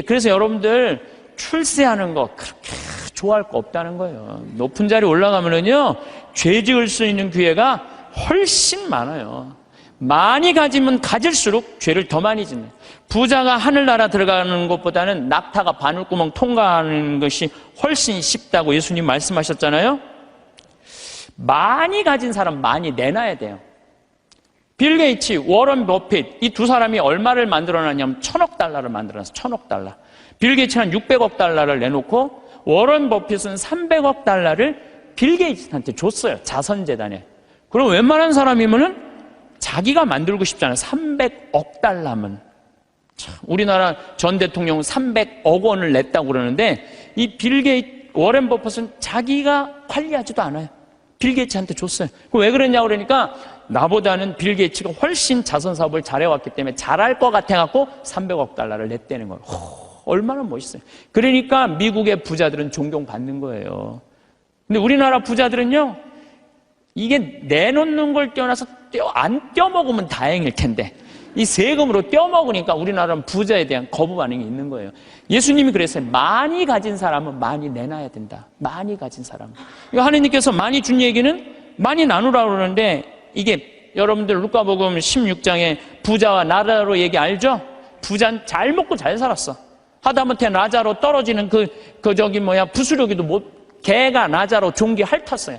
그래서 여러분들 출세하는 거 그렇게 좋아할 거 없다는 거예요. 높은 자리에 올라가면은요, 죄 지을 수 있는 기회가 훨씬 많아요. 많이 가지면 가질수록 죄를 더 많이 짓는. 부자가 하늘나라 들어가는 것보다는 낙타가 바늘구멍 통과하는 것이 훨씬 쉽다고 예수님 말씀하셨잖아요. 많이 가진 사람 많이 내놔야 돼요. 빌 게이츠, 워런 버핏 이 두 사람이 얼마를 만들어놨냐면 1000억 달러를 만들어놨어요. 1000억 달러. 빌 게이츠는 600억 달러를 내놓고 워런 버핏은 300억 달러를 빌 게이츠한테 줬어요. 자선재단에. 그럼 웬만한 사람이면은 자기가 만들고 싶잖아요. 300억 달러면. 참, 우리나라 전 대통령은 300억 원을 냈다고 그러는데 이 빌 게이츠, 워런 버핏은 자기가 관리하지도 않아요. 빌 게이츠한테 줬어요. 왜 그랬냐고 그러니까 나보다는 빌 게이츠가 훨씬 자선 사업을 잘해왔기 때문에 잘할 것 같아갖고 300억 달러를 냈다는 거예요. 얼마나 멋있어요. 그러니까 미국의 부자들은 존경받는 거예요. 근데 우리나라 부자들은요, 이게 내놓는 걸 떼어놔서 안 떼어먹으면 다행일 텐데 이 세금으로 떼어먹으니까 우리나라는 부자에 대한 거부 반응이 있는 거예요. 예수님이 그랬어요. 많이 가진 사람은 많이 내놔야 된다. 많이 가진 사람. 하느님께서 많이 준 얘기는 많이 나누라고 그러는데 이게 여러분들 루카복음 16장에 부자와 나자로 얘기 알죠? 부자는 잘 먹고 잘 살았어. 하다못해 나자로 떨어지는 부스러기도 개가 나자로 종기 핥았어요.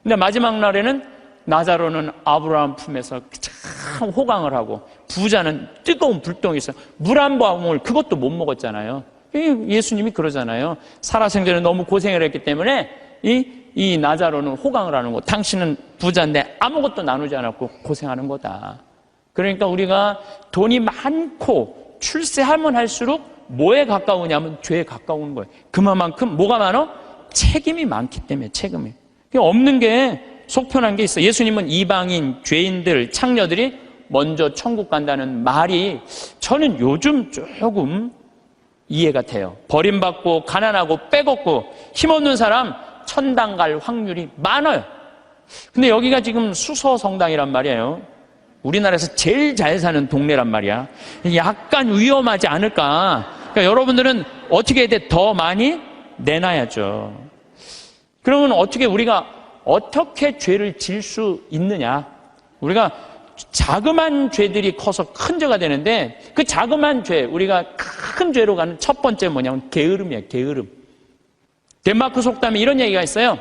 근데 마지막 날에는 나자로는 아브라함 품에서 참 호강을 하고 부자는 뜨거운 불덩이에서 물 한 방울 그것도 못 먹었잖아요. 예수님이 그러잖아요. 살아생전에 너무 고생을 했기 때문에 이 나자로는 호강을 하는 거. 당신은 부자인데 아무것도 나누지 않았고 고생하는 거다. 그러니까 우리가 돈이 많고 출세하면 할수록 뭐에 가까우냐면 죄에 가까운 거예요. 그만큼 뭐가 많아? 책임이 많기 때문에 책임이. 없는 게 속편한 게 있어. 예수님은 이방인, 죄인들, 창녀들이 먼저 천국 간다는 말이 저는 요즘 조금 이해가 돼요. 버림받고 가난하고 빼곡고 힘없는 사람 천당 갈 확률이 많아요. 근데 여기가 지금 수서성당이란 말이에요. 우리나라에서 제일 잘 사는 동네란 말이야. 약간 위험하지 않을까. 그러니까 여러분들은 어떻게 해야 돼? 더 많이 내놔야죠. 그러면 우리가 어떻게 죄를 질 수 있느냐? 우리가 자그만 죄들이 커서 큰 죄가 되는데 그 자그만 죄, 우리가 큰 죄로 가는 첫 번째 뭐냐면 게으름이에요. 게으름. 덴마크 속담에 이런 얘기가 있어요.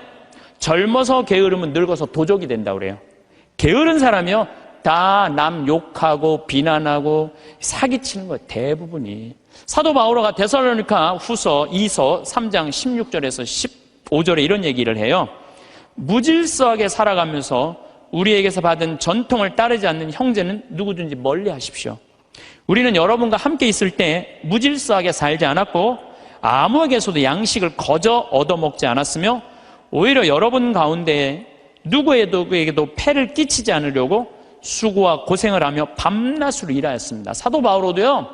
젊어서 게으름은 늙어서 도적이 된다고 그래요. 게으른 사람이요, 다 남 욕하고 비난하고 사기치는 거예요. 대부분이. 사도 바오로가 데살로니가 후서 2서 3장 16절에서 5절에 이런 얘기를 해요. 무질서하게 살아가면서 우리에게서 받은 전통을 따르지 않는 형제는 누구든지 멀리 하십시오. 우리는 여러분과 함께 있을 때 무질서하게 살지 않았고 아무에게서도 양식을 거저 얻어먹지 않았으며 오히려 여러분 가운데 누구에게도 폐를 끼치지 않으려고 수고와 고생을 하며 밤낮으로 일하였습니다. 사도 바오로도요,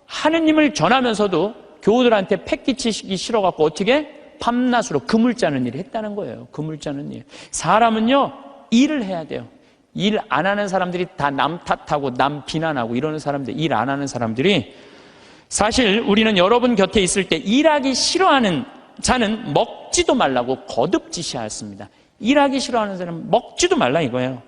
하느님을 전하면서도 교우들한테 폐 끼치기 싫어갖고 어떻게 밤낮으로 그물 짜는 일을 했다는 거예요. 그물 짜는 일. 사람은요, 일을 해야 돼요. 일 안 하는 사람들이 다 남 탓하고 남 비난하고 이러는 사람들, 일 안 하는 사람들이, 사실 우리는 여러분 곁에 있을 때 일하기 싫어하는 자는 먹지도 말라고 거듭 지시하였습니다. 일하기 싫어하는 사람은 먹지도 말라 이거예요.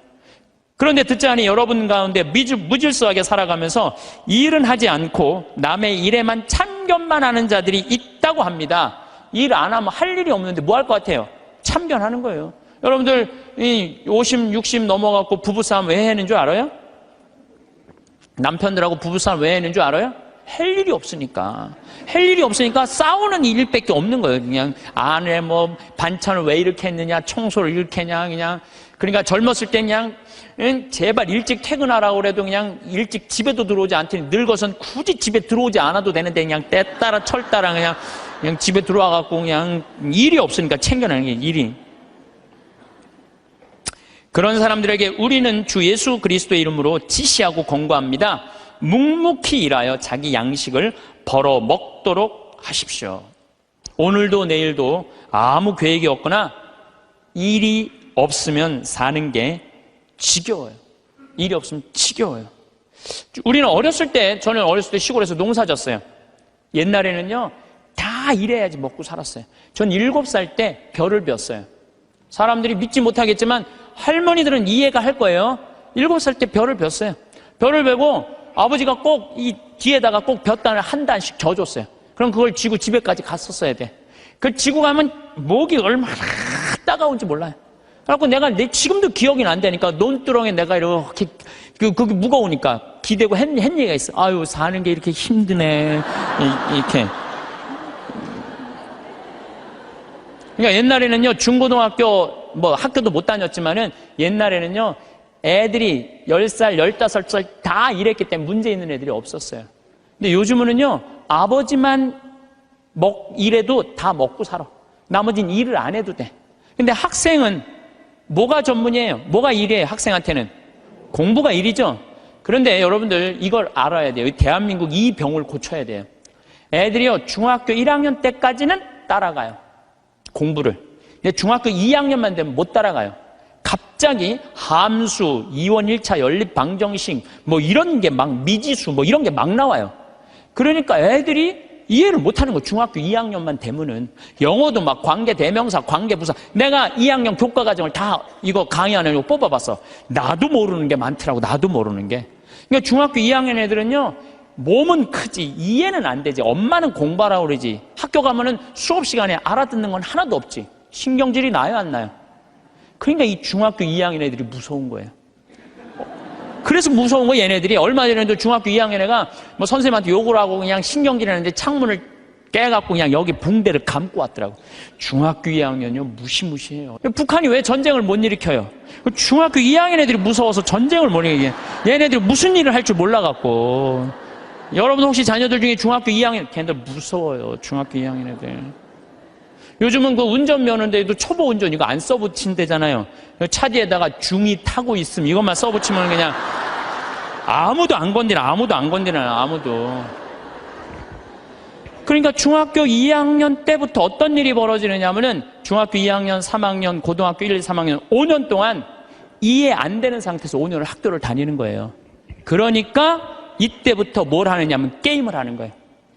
그런데 듣지 않니 여러분 가운데 무질서하게 살아가면서 일은 하지 않고 남의 일에만 참견만 하는 자들이 있다고 합니다. 일 안 하면 할 일이 없는데 뭐 할 것 같아요? 참견하는 거예요. 여러분들 50, 60 넘어갖고 부부싸움 왜 하는 줄 알아요? 남편들하고 부부싸움 왜 하는 줄 알아요? 할 일이 없으니까. 할 일이 없으니까 싸우는 일밖에 없는 거예요. 그냥 아내 뭐 반찬을 왜 이렇게 했느냐, 청소를 이렇게 했냐, 그냥. 그러니까 젊었을 때 그냥 제발 일찍 퇴근하라고 그래도 그냥 일찍 집에도 들어오지 않더니 늙어선 굳이 집에 들어오지 않아도 되는데 그냥 때 따라 철 따라 그냥 집에 들어와갖고 그냥 일이 없으니까 챙겨내는 게 일이. 그런 사람들에게 우리는 주 예수 그리스도의 이름으로 지시하고 권고합니다. 묵묵히 일하여 자기 양식을 벌어 먹도록 하십시오. 오늘도 내일도 아무 계획이 없거나 일이 없으면 사는 게 지겨워요. 일이 없으면 지겨워요. 우리는 저는 어렸을 때 시골에서 농사 졌어요. 옛날에는요, 다 일해야지 먹고 살았어요. 전 7살 때 벼를 뱄어요. 사람들이 믿지 못하겠지만 할머니들은 이해가 할 거예요. 7살 때 벼를 뱄어요. 벼를 베고 아버지가 꼭 이 뒤에다가 꼭 볕단을 한 단씩 져줬어요. 그럼 그걸 지고 집에까지 갔었어야 돼. 그걸 지고 가면 목이 얼마나 따가운지 몰라요. 그래갖고 내가 지금도 기억이 안 되니까 논두렁에 내가 이렇게 그게 무거우니까 기대고 한 얘기가 있어. 아유, 사는 게 이렇게 힘드네. 이렇게. 그러니까 옛날에는요, 중고등학교 학교도 못 다녔지만은 옛날에는요, 애들이 10살, 15살 다 일했기 때문에 문제 있는 애들이 없었어요. 근데 요즘은요, 아버지만 일해도 다 먹고 살아. 나머지는 일을 안 해도 돼. 근데 학생은 뭐가 전문이에요? 뭐가 일이에요? 학생한테는 공부가 일이죠. 그런데 여러분들 이걸 알아야 돼요. 대한민국 이 병을 고쳐야 돼요. 애들이요, 중학교 1학년 때까지는 따라가요, 공부를. 근데 중학교 2학년만 되면 못 따라가요. 갑자기 함수, 이원 1차 연립 방정식 이런 게 막 미지수 이런 게 막 나와요. 그러니까 애들이 이해를 못하는 거예요. 중학교 2학년만 되면은. 영어도 막 관계 대명사, 관계 부사. 내가 2학년 교과 과정을 다 이거 강의하는 거 뽑아봤어. 나도 모르는 게 많더라고. 나도 모르는 게. 그러니까 중학교 2학년 애들은요, 몸은 크지 이해는 안 되지. 엄마는 공부하라고 그러지. 학교 가면은 수업 시간에 알아듣는 건 하나도 없지. 신경질이 나요, 안 나요? 그러니까 이 중학교 2학년 애들이 무서운 거예요. 그래서 무서운 거, 얘네들이. 얼마 전에도 중학교 2학년 애가 선생님한테 욕을 하고 그냥 신경질 하는데 창문을 깨갖고 그냥 여기 붕대를 감고 왔더라고. 중학교 2학년이요, 무시무시해요. 북한이 왜 전쟁을 못 일으켜요? 중학교 2학년 애들이 무서워서 전쟁을 못 일으켜요. 얘네들이 무슨 일을 할 줄 몰라갖고. 여러분 혹시 자녀들 중에 중학교 2학년, 걔네들 무서워요, 중학교 2학년 애들. 요즘은 그 운전면허인데도 초보 운전 이거 안 써붙인대잖아요. 차 뒤에다가 중2 타고 있음 이것만 써붙이면 그냥 아무도 안 건드려. 그러니까 중학교 2학년 때부터 어떤 일이 벌어지느냐면은 중학교 2학년, 3학년, 고등학교 1, 2, 3학년 5년 동안 이해 안 되는 상태에서 5년을 학교를 다니는 거예요. 그러니까 이때부터 뭘 하느냐면 게임을 하는 거예요.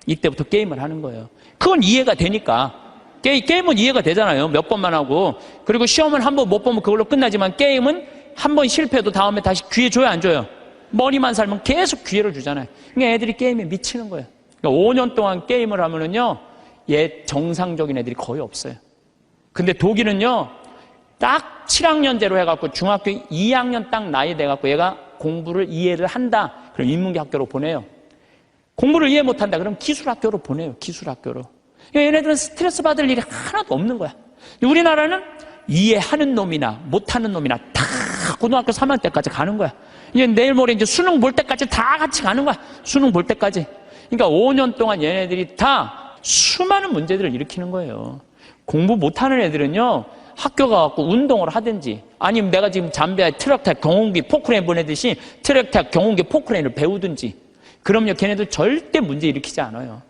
이때부터 게임을 하는 거예요. 그건 이해가 되니까. 게임은 이해가 되잖아요. 몇 번만 하고. 그리고 시험은 한 번 못 보면 그걸로 끝나지만 게임은 한 번 실패해도 다음에 다시 기회 줘요, 안 줘요? 머리만 살면 계속 기회를 주잖아요. 그러니까 애들이 게임에 미치는 거예요. 그러니까 5년 동안 게임을 하면은요, 정상적인 애들이 거의 없어요. 근데 독일은요, 딱 7학년제로 해갖고 중학교 2학년 딱 나이 돼갖고 얘가 공부를 이해를 한다. 그럼 인문계 학교로 보내요. 공부를 이해 못한다. 그럼 기술학교로 보내요. 기술학교로. 얘네들은 스트레스 받을 일이 하나도 없는 거야. 우리나라는 이해하는 놈이나 못하는 놈이나 다 고등학교 3학년 때까지 가는 거야. 이제 내일 모레 이제 수능 볼 때까지 다 같이 가는 거야. 수능 볼 때까지. 그러니까 5년 동안 얘네들이 다 수많은 문제들을 일으키는 거예요. 공부 못하는 애들은요, 학교 가갖고 운동을 하든지, 아니면 내가 지금 잠비아에 트럭탑 경운기 포크레인 보내듯이 트럭탑 경운기 포크레인을 배우든지, 그럼요, 걔네들 절대 문제 일으키지 않아요.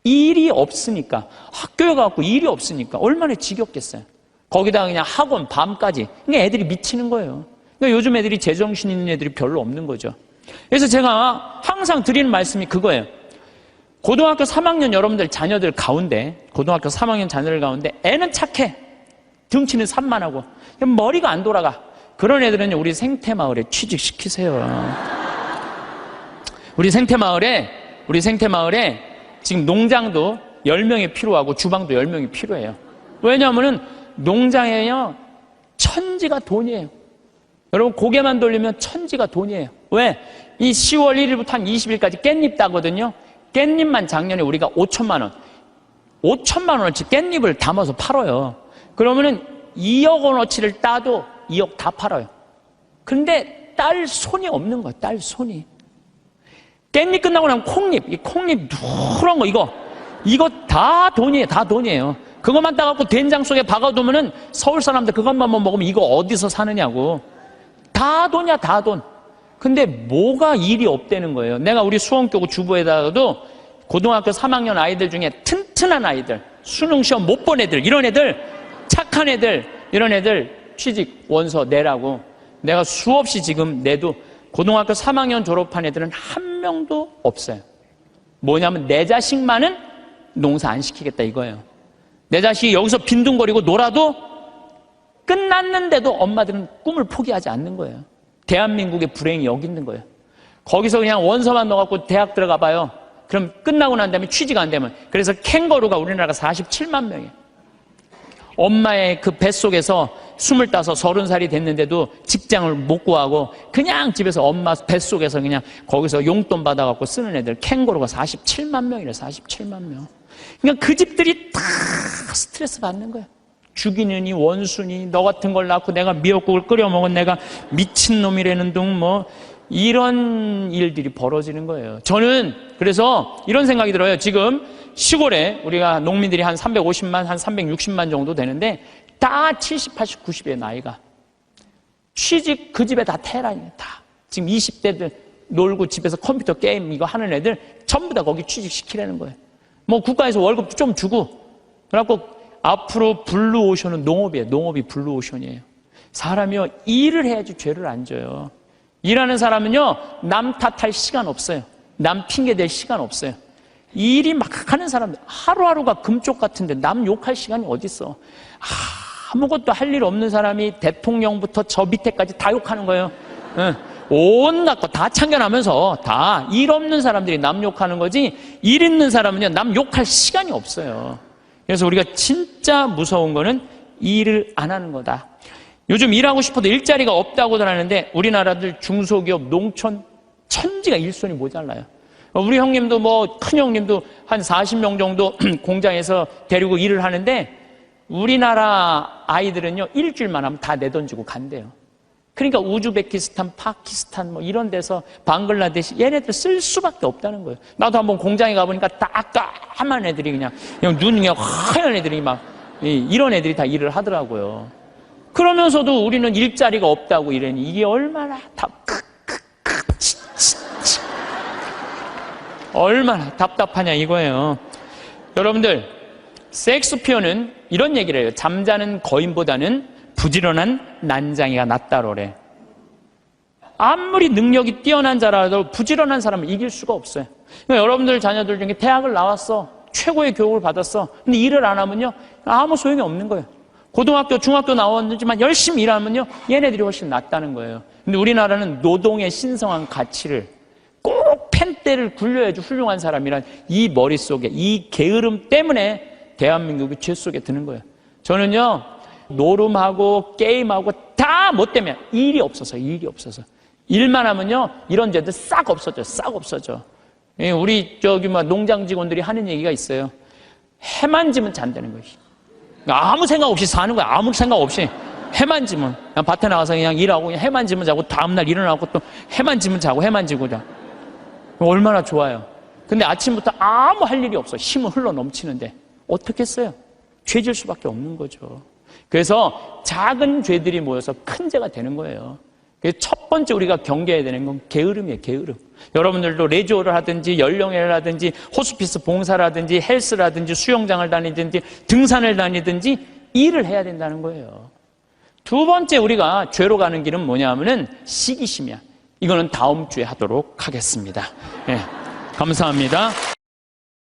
일이 없으니까, 학교에 가갖고 일이 없으니까 얼마나 지겹겠어요. 거기다가 그냥 학원 밤까지. 그러니까 애들이 미치는 거예요. 그러니까 요즘 애들이 제정신 있는 애들이 별로 없는 거죠. 그래서 제가 항상 드리는 말씀이 그거예요. 고등학교 3학년 여러분들 자녀들 가운데, 고등학교 3학년 자녀들 가운데 애는 착해. 등치는 산만하고 머리가 안 돌아가. 그런 애들은 우리 생태마을에 취직시키세요. 우리 생태마을에 지금 농장도 10명이 필요하고 주방도 10명이 필요해요. 왜냐하면 농장에요, 천지가 돈이에요. 여러분 고개만 돌리면 천지가 돈이에요. 왜? 이 10월 1일부터 한 20일까지 깻잎 따거든요. 깻잎만 작년에 우리가 5천만 원, 5천만 원어치 깻잎을 담아서 팔아요. 그러면은 2억 원어치를 따도 2억 다 팔아요. 근데 딸 손이 없는 거야, 딸 손이. 깻잎 끝나고 나면 콩잎, 이 콩잎 누런 거, 이거 다 돈이에요, 다 돈이에요. 그것만 따갖고 된장 속에 박아두면은 서울 사람들 그것만 먹으면 이거 어디서 사느냐고. 다 돈이야, 다 돈. 근데 뭐가 일이 없다는 거예요. 내가 우리 수원교구 주부에다가도 고등학교 3학년 아이들 중에 튼튼한 아이들, 수능 시험 못 본 애들, 이런 애들, 착한 애들, 이런 애들 취직 원서 내라고 내가 수없이 지금 내도 고등학교 3학년 졸업한 애들은 한 명도 없어요. 뭐냐면 내 자식만은 농사 안 시키겠다 이거예요. 내 자식이 여기서 빈둥거리고 놀아도 끝났는데도 엄마들은 꿈을 포기하지 않는 거예요. 대한민국의 불행이 여기 있는 거예요. 거기서 그냥 원서만 넣어갖고 대학 들어가 봐요. 그럼 끝나고 난 다음에 취직 안 되면. 그래서 캥거루가 우리나라가 47만 명이에요. 엄마의 그 뱃속에서 25, 30살이 됐는데도 직장을 못 구하고 그냥 집에서 엄마 뱃속에서 그냥 거기서 용돈 받아갖고 쓰는 애들 캥거루가 47만 명이래. 47만 명. 그러니까 그 집들이 다 스트레스 받는 거예요. 죽이느니 원수니 너 같은 걸 낳고 내가 미역국을 끓여 먹은 내가 미친놈이라는 둥 뭐 이런 일들이 벌어지는 거예요. 저는 그래서 이런 생각이 들어요. 지금 시골에 우리가 농민들이 한 350만, 한 360만 정도 되는데 다 70, 80, 90의 나이가. 취직 그 집에 다 테란이에요. 다. 지금 20대들 놀고 집에서 컴퓨터 게임 이거 하는 애들 전부 다 거기 취직시키라는 거예요. 뭐 국가에서 월급도 좀 주고. 그래갖고 앞으로 블루오션은 농업이에요. 농업이 블루오션이에요. 사람이요, 일을 해야지 죄를 안 져요. 일하는 사람은요, 남 탓할 시간 없어요. 남 핑계 댈 시간 없어요. 일이 막 하는 사람들, 하루하루가 금쪽 같은데 남 욕할 시간이 어딨어. 아무것도 할 일 없는 사람이 대통령부터 저 밑에까지 다 욕하는 거예요. 온갖 거 다 참견하면서 다 일 없는 사람들이 남 욕하는 거지, 일 있는 사람은요, 남 욕할 시간이 없어요. 그래서 우리가 진짜 무서운 거는 일을 안 하는 거다. 요즘 일하고 싶어도 일자리가 없다고들 하는데 우리나라들 중소기업, 농촌 천지가 일손이 모자라요. 우리 형님도 뭐 큰 형님도 한 40명 정도 공장에서 데리고 일을 하는데 우리나라 아이들은요 일주일만 하면 다 내던지고 간대요. 그러니까 우즈베키스탄, 파키스탄 뭐 이런 데서 방글라데시 얘네들 쓸 수밖에 없다는 거예요. 나도 한번 공장에 가보니까 까만 애들이 그냥 눈이 그냥 하얀 애들이 막 이런 애들이 다 일을 하더라고요. 그러면서도 우리는 일자리가 없다고 이러니 이게 얼마나 얼마나 답답하냐 이거예요. 여러분들, 섹스피어는 이런 얘기를 해요. 잠자는 거인보다는 부지런한 난장이가 낫다로래. 아무리 능력이 뛰어난 자라도 부지런한 사람을 이길 수가 없어요. 그러니까 여러분들 자녀들 중에 대학을 나왔어, 최고의 교육을 받았어, 근데 일을 안 하면요 아무 소용이 없는 거예요. 고등학교, 중학교 나왔지만 열심히 일하면요 얘네들이 훨씬 낫다는 거예요. 근데 우리나라는 노동의 신성한 가치를 꼭 펜대를 굴려야지 훌륭한 사람이란 이 머릿속에 이 게으름 때문에 대한민국이 죄 속에 드는 거예요. 저는요 노름하고 게임하고 다 뭐 때문에 일이 없어서 일만 하면요 이런 죄들 싹 없어져. 우리 저기 뭐 농장 직원들이 하는 얘기가 있어요. 해만 지면 잔다는 거지. 아무 생각 없이 사는 거야. 아무 생각 없이. 해만 지면. 그냥 밭에 나가서 그냥 일하고, 그냥 해만 지면 자고, 다음날 일어나고 또 해만 지면 자고, 해만 지고 자. 얼마나 좋아요. 근데 아침부터 아무 할 일이 없어. 힘은 흘러 넘치는데. 어떻게 했어요? 죄질 수밖에 없는 거죠. 그래서 작은 죄들이 모여서 큰 죄가 되는 거예요. 첫 번째 우리가 경계해야 되는 건 게으름이에요. 게으름. 여러분들도 레저를 하든지 연령회를 하든지 호스피스 봉사라든지 헬스라든지 수영장을 다니든지 등산을 다니든지 일을 해야 된다는 거예요. 두 번째 우리가 죄로 가는 길은 뭐냐면은 시기심이야. 이거는 다음 주에 하도록 하겠습니다. 네, 감사합니다.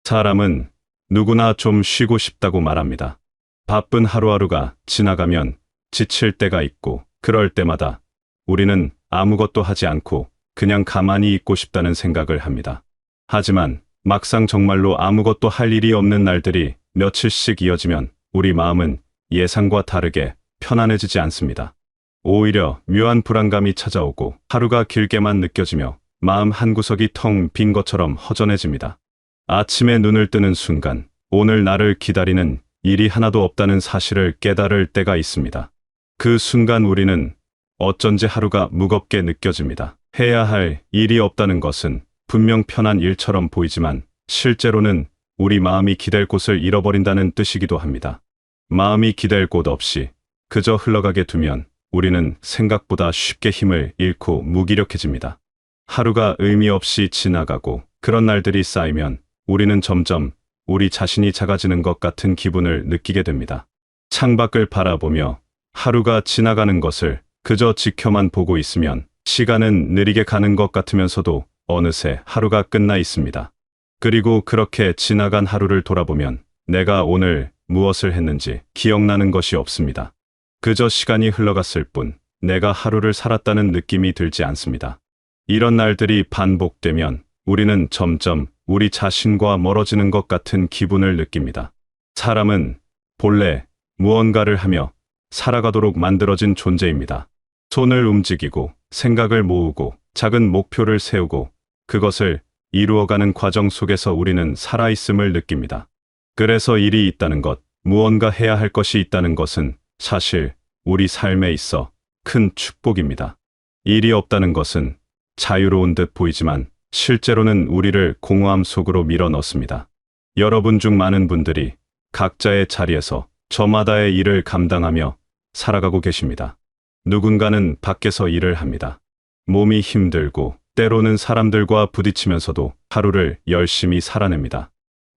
사람은 누구나 좀 쉬고 싶다고 말합니다. 바쁜 하루하루가 지나가면 지칠 때가 있고 그럴 때마다 우리는 아무것도 하지 않고 그냥 가만히 있고 싶다는 생각을 합니다. 하지만 막상 정말로 아무것도 할 일이 없는 날들이 며칠씩 이어지면 우리 마음은 예상과 다르게 편안해지지 않습니다. 오히려 묘한 불안감이 찾아오고 하루가 길게만 느껴지며 마음 한구석이 텅 빈 것처럼 허전해집니다. 아침에 눈을 뜨는 순간 오늘 나를 기다리는 일이 하나도 없다는 사실을 깨달을 때가 있습니다. 그 순간 우리는 어쩐지 하루가 무겁게 느껴집니다. 해야 할 일이 없다는 것은 분명 편한 일처럼 보이지만 실제로는 우리 마음이 기댈 곳을 잃어버린다는 뜻이기도 합니다. 마음이 기댈 곳 없이 그저 흘러가게 두면 우리는 생각보다 쉽게 힘을 잃고 무기력해집니다. 하루가 의미 없이 지나가고 그런 날들이 쌓이면 우리는 점점 우리 자신이 작아지는 것 같은 기분을 느끼게 됩니다. 창밖을 바라보며 하루가 지나가는 것을 그저 지켜만 보고 있으면 시간은 느리게 가는 것 같으면서도 어느새 하루가 끝나 있습니다. 그리고 그렇게 지나간 하루를 돌아보면 내가 오늘 무엇을 했는지 기억나는 것이 없습니다. 그저 시간이 흘러갔을 뿐 내가 하루를 살았다는 느낌이 들지 않습니다. 이런 날들이 반복되면 우리는 점점 우리 자신과 멀어지는 것 같은 기분을 느낍니다. 사람은 본래 무언가를 하며 살아가도록 만들어진 존재입니다. 손을 움직이고 생각을 모으고 작은 목표를 세우고 그것을 이루어가는 과정 속에서 우리는 살아있음을 느낍니다. 그래서 일이 있다는 것, 무언가 해야 할 것이 있다는 것은 사실 우리 삶에 있어 큰 축복입니다. 일이 없다는 것은 자유로운 듯 보이지만 실제로는 우리를 공허함 속으로 밀어넣습니다. 여러분 중 많은 분들이 각자의 자리에서 저마다의 일을 감당하며 살아가고 계십니다. 누군가는 밖에서 일을 합니다. 몸이 힘들고 때로는 사람들과 부딪히면서도 하루를 열심히 살아냅니다.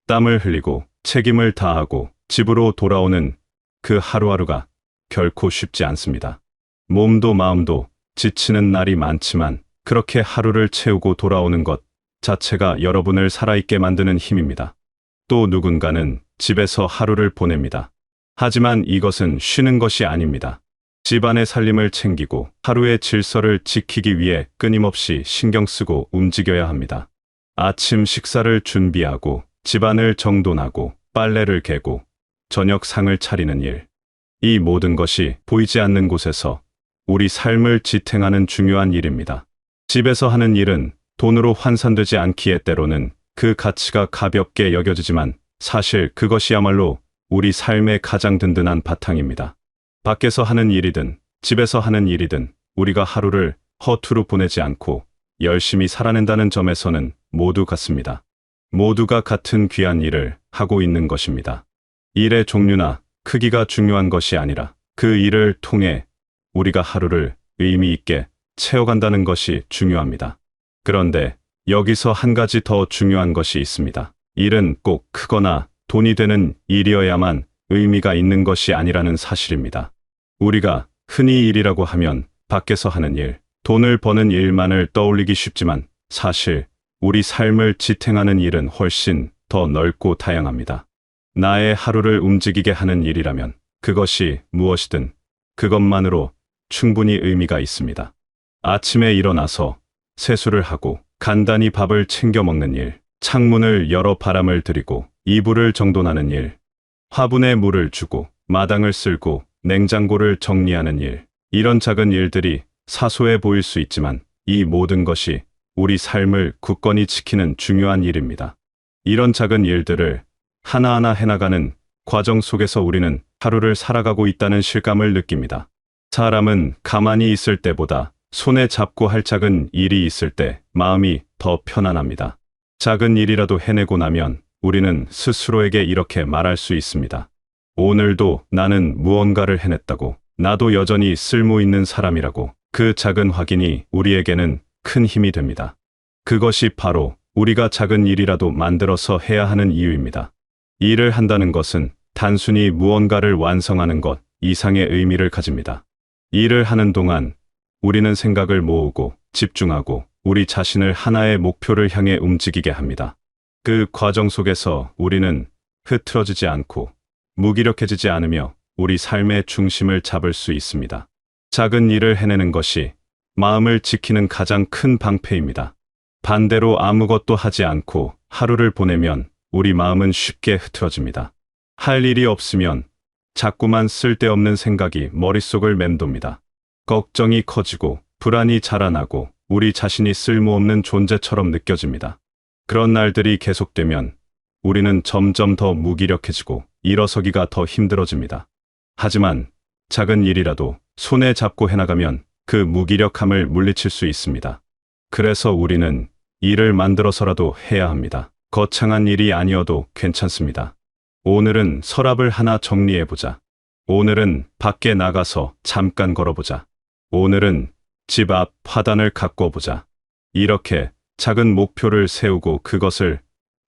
땀을 흘리고 책임을 다하고 집으로 돌아오는 그 하루하루가 결코 쉽지 않습니다. 몸도 마음도 지치는 날이 많지만 그렇게 하루를 채우고 돌아오는 것 자체가 여러분을 살아있게 만드는 힘입니다. 또 누군가는 집에서 하루를 보냅니다. 하지만 이것은 쉬는 것이 아닙니다. 집안의 살림을 챙기고 하루의 질서를 지키기 위해 끊임없이 신경 쓰고 움직여야 합니다. 아침 식사를 준비하고 집안을 정돈하고 빨래를 개고 저녁 상을 차리는 일. 이 모든 것이 보이지 않는 곳에서 우리 삶을 지탱하는 중요한 일입니다. 집에서 하는 일은 돈으로 환산되지 않기에 때로는 그 가치가 가볍게 여겨지지만 사실 그것이야말로 우리 삶의 가장 든든한 바탕입니다. 밖에서 하는 일이든 집에서 하는 일이든 우리가 하루를 허투루 보내지 않고 열심히 살아낸다는 점에서는 모두 같습니다. 모두가 같은 귀한 일을 하고 있는 것입니다. 일의 종류나 크기가 중요한 것이 아니라 그 일을 통해 우리가 하루를 의미 있게 채워간다는 것이 중요합니다. 그런데 여기서 한 가지 더 중요한 것이 있습니다. 일은 꼭 크거나 돈이 되는 일이어야만 의미가 있는 것이 아니라는 사실입니다. 우리가 흔히 일이라고 하면 밖에서 하는 일, 돈을 버는 일만을 떠올리기 쉽지만 사실 우리 삶을 지탱하는 일은 훨씬 더 넓고 다양합니다. 나의 하루를 움직이게 하는 일이라면 그것이 무엇이든 그것만으로 충분히 의미가 있습니다. 아침에 일어나서 세수를 하고 간단히 밥을 챙겨 먹는 일, 창문을 열어 바람을 들이고 이불을 정돈하는 일, 화분에 물을 주고 마당을 쓸고 냉장고를 정리하는 일, 이런 작은 일들이 사소해 보일 수 있지만 이 모든 것이 우리 삶을 굳건히 지키는 중요한 일입니다. 이런 작은 일들을 하나하나 해나가는 과정 속에서 우리는 하루를 살아가고 있다는 실감을 느낍니다. 사람은 가만히 있을 때보다 손에 잡고 할 작은 일이 있을 때 마음이 더 편안합니다. 작은 일이라도 해내고 나면 우리는 스스로에게 이렇게 말할 수 있습니다. 오늘도 나는 무언가를 해냈다고, 나도 여전히 쓸모 있는 사람이라고. 그 작은 확인이 우리에게는 큰 힘이 됩니다. 그것이 바로 우리가 작은 일이라도 만들어서 해야 하는 이유입니다. 일을 한다는 것은 단순히 무언가를 완성하는 것 이상의 의미를 가집니다. 일을 하는 동안 우리는 생각을 모으고 집중하고 우리 자신을 하나의 목표를 향해 움직이게 합니다. 그 과정 속에서 우리는 흐트러지지 않고 무기력해지지 않으며 우리 삶의 중심을 잡을 수 있습니다. 작은 일을 해내는 것이 마음을 지키는 가장 큰 방패입니다. 반대로 아무것도 하지 않고 하루를 보내면 우리 마음은 쉽게 흐트러집니다. 할 일이 없으면 자꾸만 쓸데없는 생각이 머릿속을 맴돕니다. 걱정이 커지고 불안이 자라나고 우리 자신이 쓸모없는 존재처럼 느껴집니다. 그런 날들이 계속되면 우리는 점점 더 무기력해지고 일어서기가 더 힘들어집니다. 하지만 작은 일이라도 손에 잡고 해나가면 그 무기력함을 물리칠 수 있습니다. 그래서 우리는 일을 만들어서라도 해야 합니다. 거창한 일이 아니어도 괜찮습니다. 오늘은 서랍을 하나 정리해보자. 오늘은 밖에 나가서 잠깐 걸어보자. 오늘은 집 앞 화단을 가꿔보자. 이렇게 작은 목표를 세우고 그것을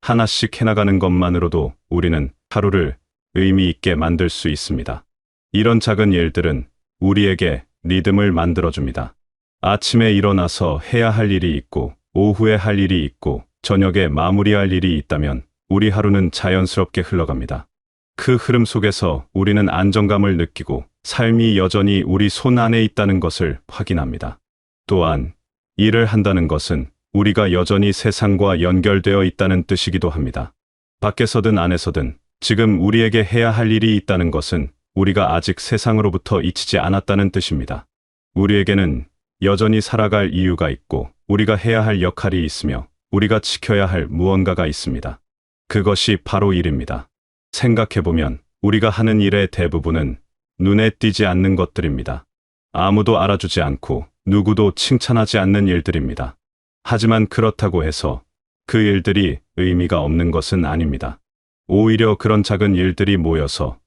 하나씩 해나가는 것만으로도 우리는 하루를 의미 있게 만들 수 있습니다. 이런 작은 일들은 우리에게 리듬을 만들어줍니다. 아침에 일어나서 해야 할 일이 있고, 오후에 할 일이 있고, 저녁에 마무리할 일이 있다면 우리 하루는 자연스럽게 흘러갑니다. 그 흐름 속에서 우리는 안정감을 느끼고 삶이 여전히 우리 손 안에 있다는 것을 확인합니다. 또한 일을 한다는 것은 우리가 여전히 세상과 연결되어 있다는 뜻이기도 합니다. 밖에서든 안에서든 지금 우리에게 해야 할 일이 있다는 것은 우리가 아직 세상으로부터 잊히지 않았다는 뜻입니다. 우리에게는 여전히 살아갈 이유가 있고 우리가 해야 할 역할이 있으며 우리가 지켜야 할 무언가가 있습니다. 그것이 바로 일입니다. 생각해보면 우리가 하는 일의 대부분은 눈에 띄지 않는 것들입니다. 아무도 알아주지 않고 누구도 칭찬하지 않는 일들입니다. 하지만 그렇다고 해서 그 일들이 의미가 없는 것은 아닙니다. 오히려 그런 작은 일들이 모여서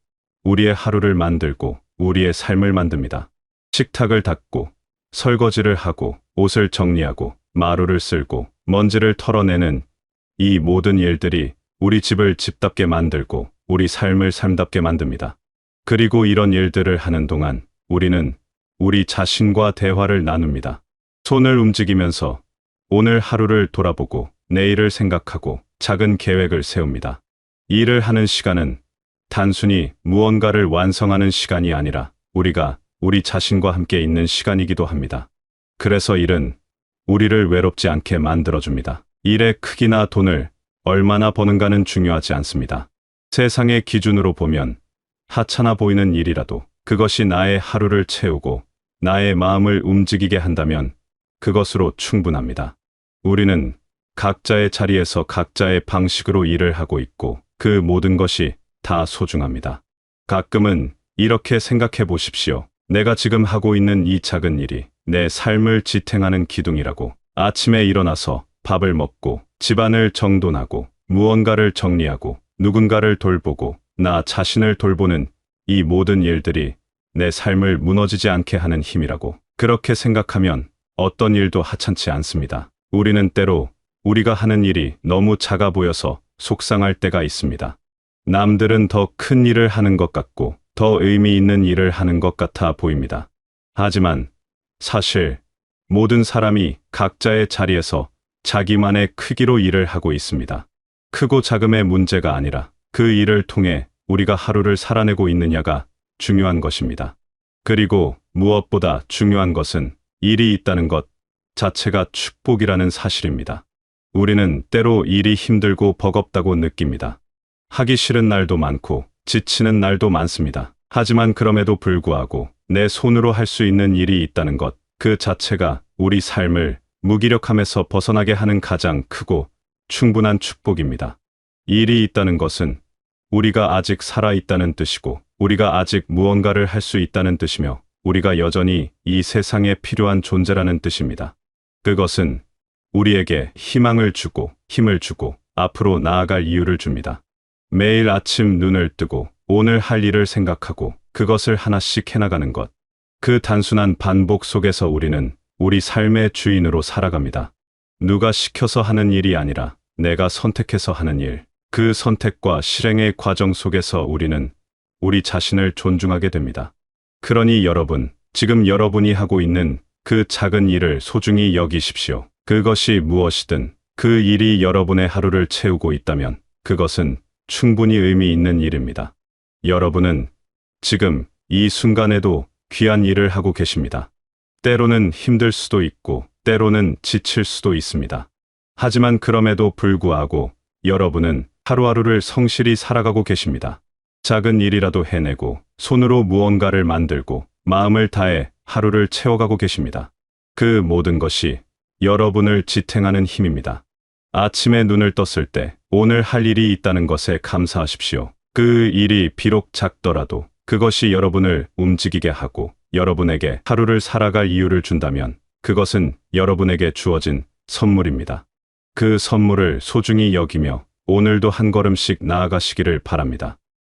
우리의 하루를 만들고 우리의 삶을 만듭니다. 식탁을 닦고 설거지를 하고 옷을 정리하고 마루를 쓸고 먼지를 털어내는 이 모든 일들이 우리 집을 집답게 만들고 우리 삶을 삶답게 만듭니다. 그리고 이런 일들을 하는 동안 우리는 우리 자신과 대화를 나눕니다. 손을 움직이면서 오늘 하루를 돌아보고 내일을 생각하고 작은 계획을 세웁니다. 일을 하는 시간은 단순히 무언가를 완성하는 시간이 아니라 우리가 우리 자신과 함께 있는 시간이기도 합니다. 그래서 일은 우리를 외롭지 않게 만들어줍니다. 일의 크기나 돈을 얼마나 버는가는 중요하지 않습니다. 세상의 기준으로 보면 하찮아 보이는 일이라도 그것이 나의 하루를 채우고 나의 마음을 움직이게 한다면 그것으로 충분합니다. 우리는 각자의 자리에서 각자의 방식으로 일을 하고 있고 그 모든 것이 다 소중합니다. 가끔은 이렇게 생각해 보십시오. 내가 지금 하고 있는 이 작은 일이 내 삶을 지탱하는 기둥이라고. 아침에 일어나서 밥을 먹고 집안을 정돈하고 무언가를 정리하고 누군가를 돌보고 나 자신을 돌보는 이 모든 일들이 내 삶을 무너지지 않게 하는 힘이라고. 그렇게 생각하면 어떤 일도 하찮지 않습니다. 우리는 때로 우리가 하는 일이 너무 작아 보여서 속상할 때가 있습니다. 남들은 더 큰 일을 하는 것 같고 더 의미 있는 일을 하는 것 같아 보입니다. 하지만 사실 모든 사람이 각자의 자리에서 자기만의 크기로 일을 하고 있습니다. 크고 작음의 문제가 아니라 그 일을 통해 우리가 하루를 살아내고 있느냐가 중요한 것입니다. 그리고 무엇보다 중요한 것은 일이 있다는 것 자체가 축복이라는 사실입니다. 우리는 때로 일이 힘들고 버겁다고 느낍니다. 하기 싫은 날도 많고 지치는 날도 많습니다. 하지만 그럼에도 불구하고 내 손으로 할 수 있는 일이 있다는 것, 그 자체가 우리 삶을 무기력함에서 벗어나게 하는 가장 크고 충분한 축복입니다. 일이 있다는 것은 우리가 아직 살아있다는 뜻이고 우리가 아직 무언가를 할 수 있다는 뜻이며 우리가 여전히 이 세상에 필요한 존재라는 뜻입니다. 그것은 우리에게 희망을 주고 힘을 주고 앞으로 나아갈 이유를 줍니다. 매일 아침 눈을 뜨고 오늘 할 일을 생각하고 그것을 하나씩 해나가는 것. 그 단순한 반복 속에서 우리는 우리 삶의 주인으로 살아갑니다. 누가 시켜서 하는 일이 아니라 내가 선택해서 하는 일. 그 선택과 실행의 과정 속에서 우리는 우리 자신을 존중하게 됩니다. 그러니 여러분, 지금 여러분이 하고 있는 그 작은 일을 소중히 여기십시오. 그것이 무엇이든 그 일이 여러분의 하루를 채우고 있다면 그것은 충분히 의미 있는 일입니다. 여러분은 지금 이 순간에도 귀한 일을 하고 계십니다. 때로는 힘들 수도 있고 때로는 지칠 수도 있습니다. 하지만 그럼에도 불구하고 여러분은 하루하루를 성실히 살아가고 계십니다. 작은 일이라도 해내고 손으로 무언가를 만들고 마음을 다해 하루를 채워가고 계십니다. 그 모든 것이 여러분을 지탱하는 힘입니다. 아침에 눈을 떴을 때 오늘 할 일이 있다는 것에 감사하십시오. 그 일이 비록 작더라도 그것이 여러분을 움직이게 하고 여러분에게 하루를 살아갈 이유를 준다면 그것은 여러분에게 주어진 선물입니다. 그 선물을 소중히 여기며 오늘도 한 걸음씩 나아가시기를 바랍니다.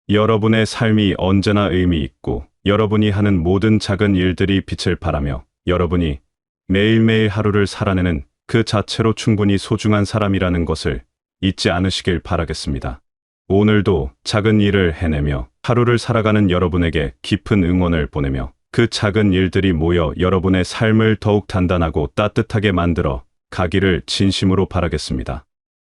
여러분의 삶이 언제나 의미 있고 여러분이 하는 모든 작은 일들이 빛을 발하며 여러분이 매일매일 하루를 살아내는 그 자체로 충분히 소중한 사람이라는 것을 잊지 않으시길 바라겠습니다. 오늘도 작은 일을 해내며 하루를 살아가는 여러분에게 깊은 응원을 보내며 그 작은 일들이 모여 여러분의 삶을 더욱 단단하고 따뜻하게 만들어 가기를 진심으로 바라겠습니다.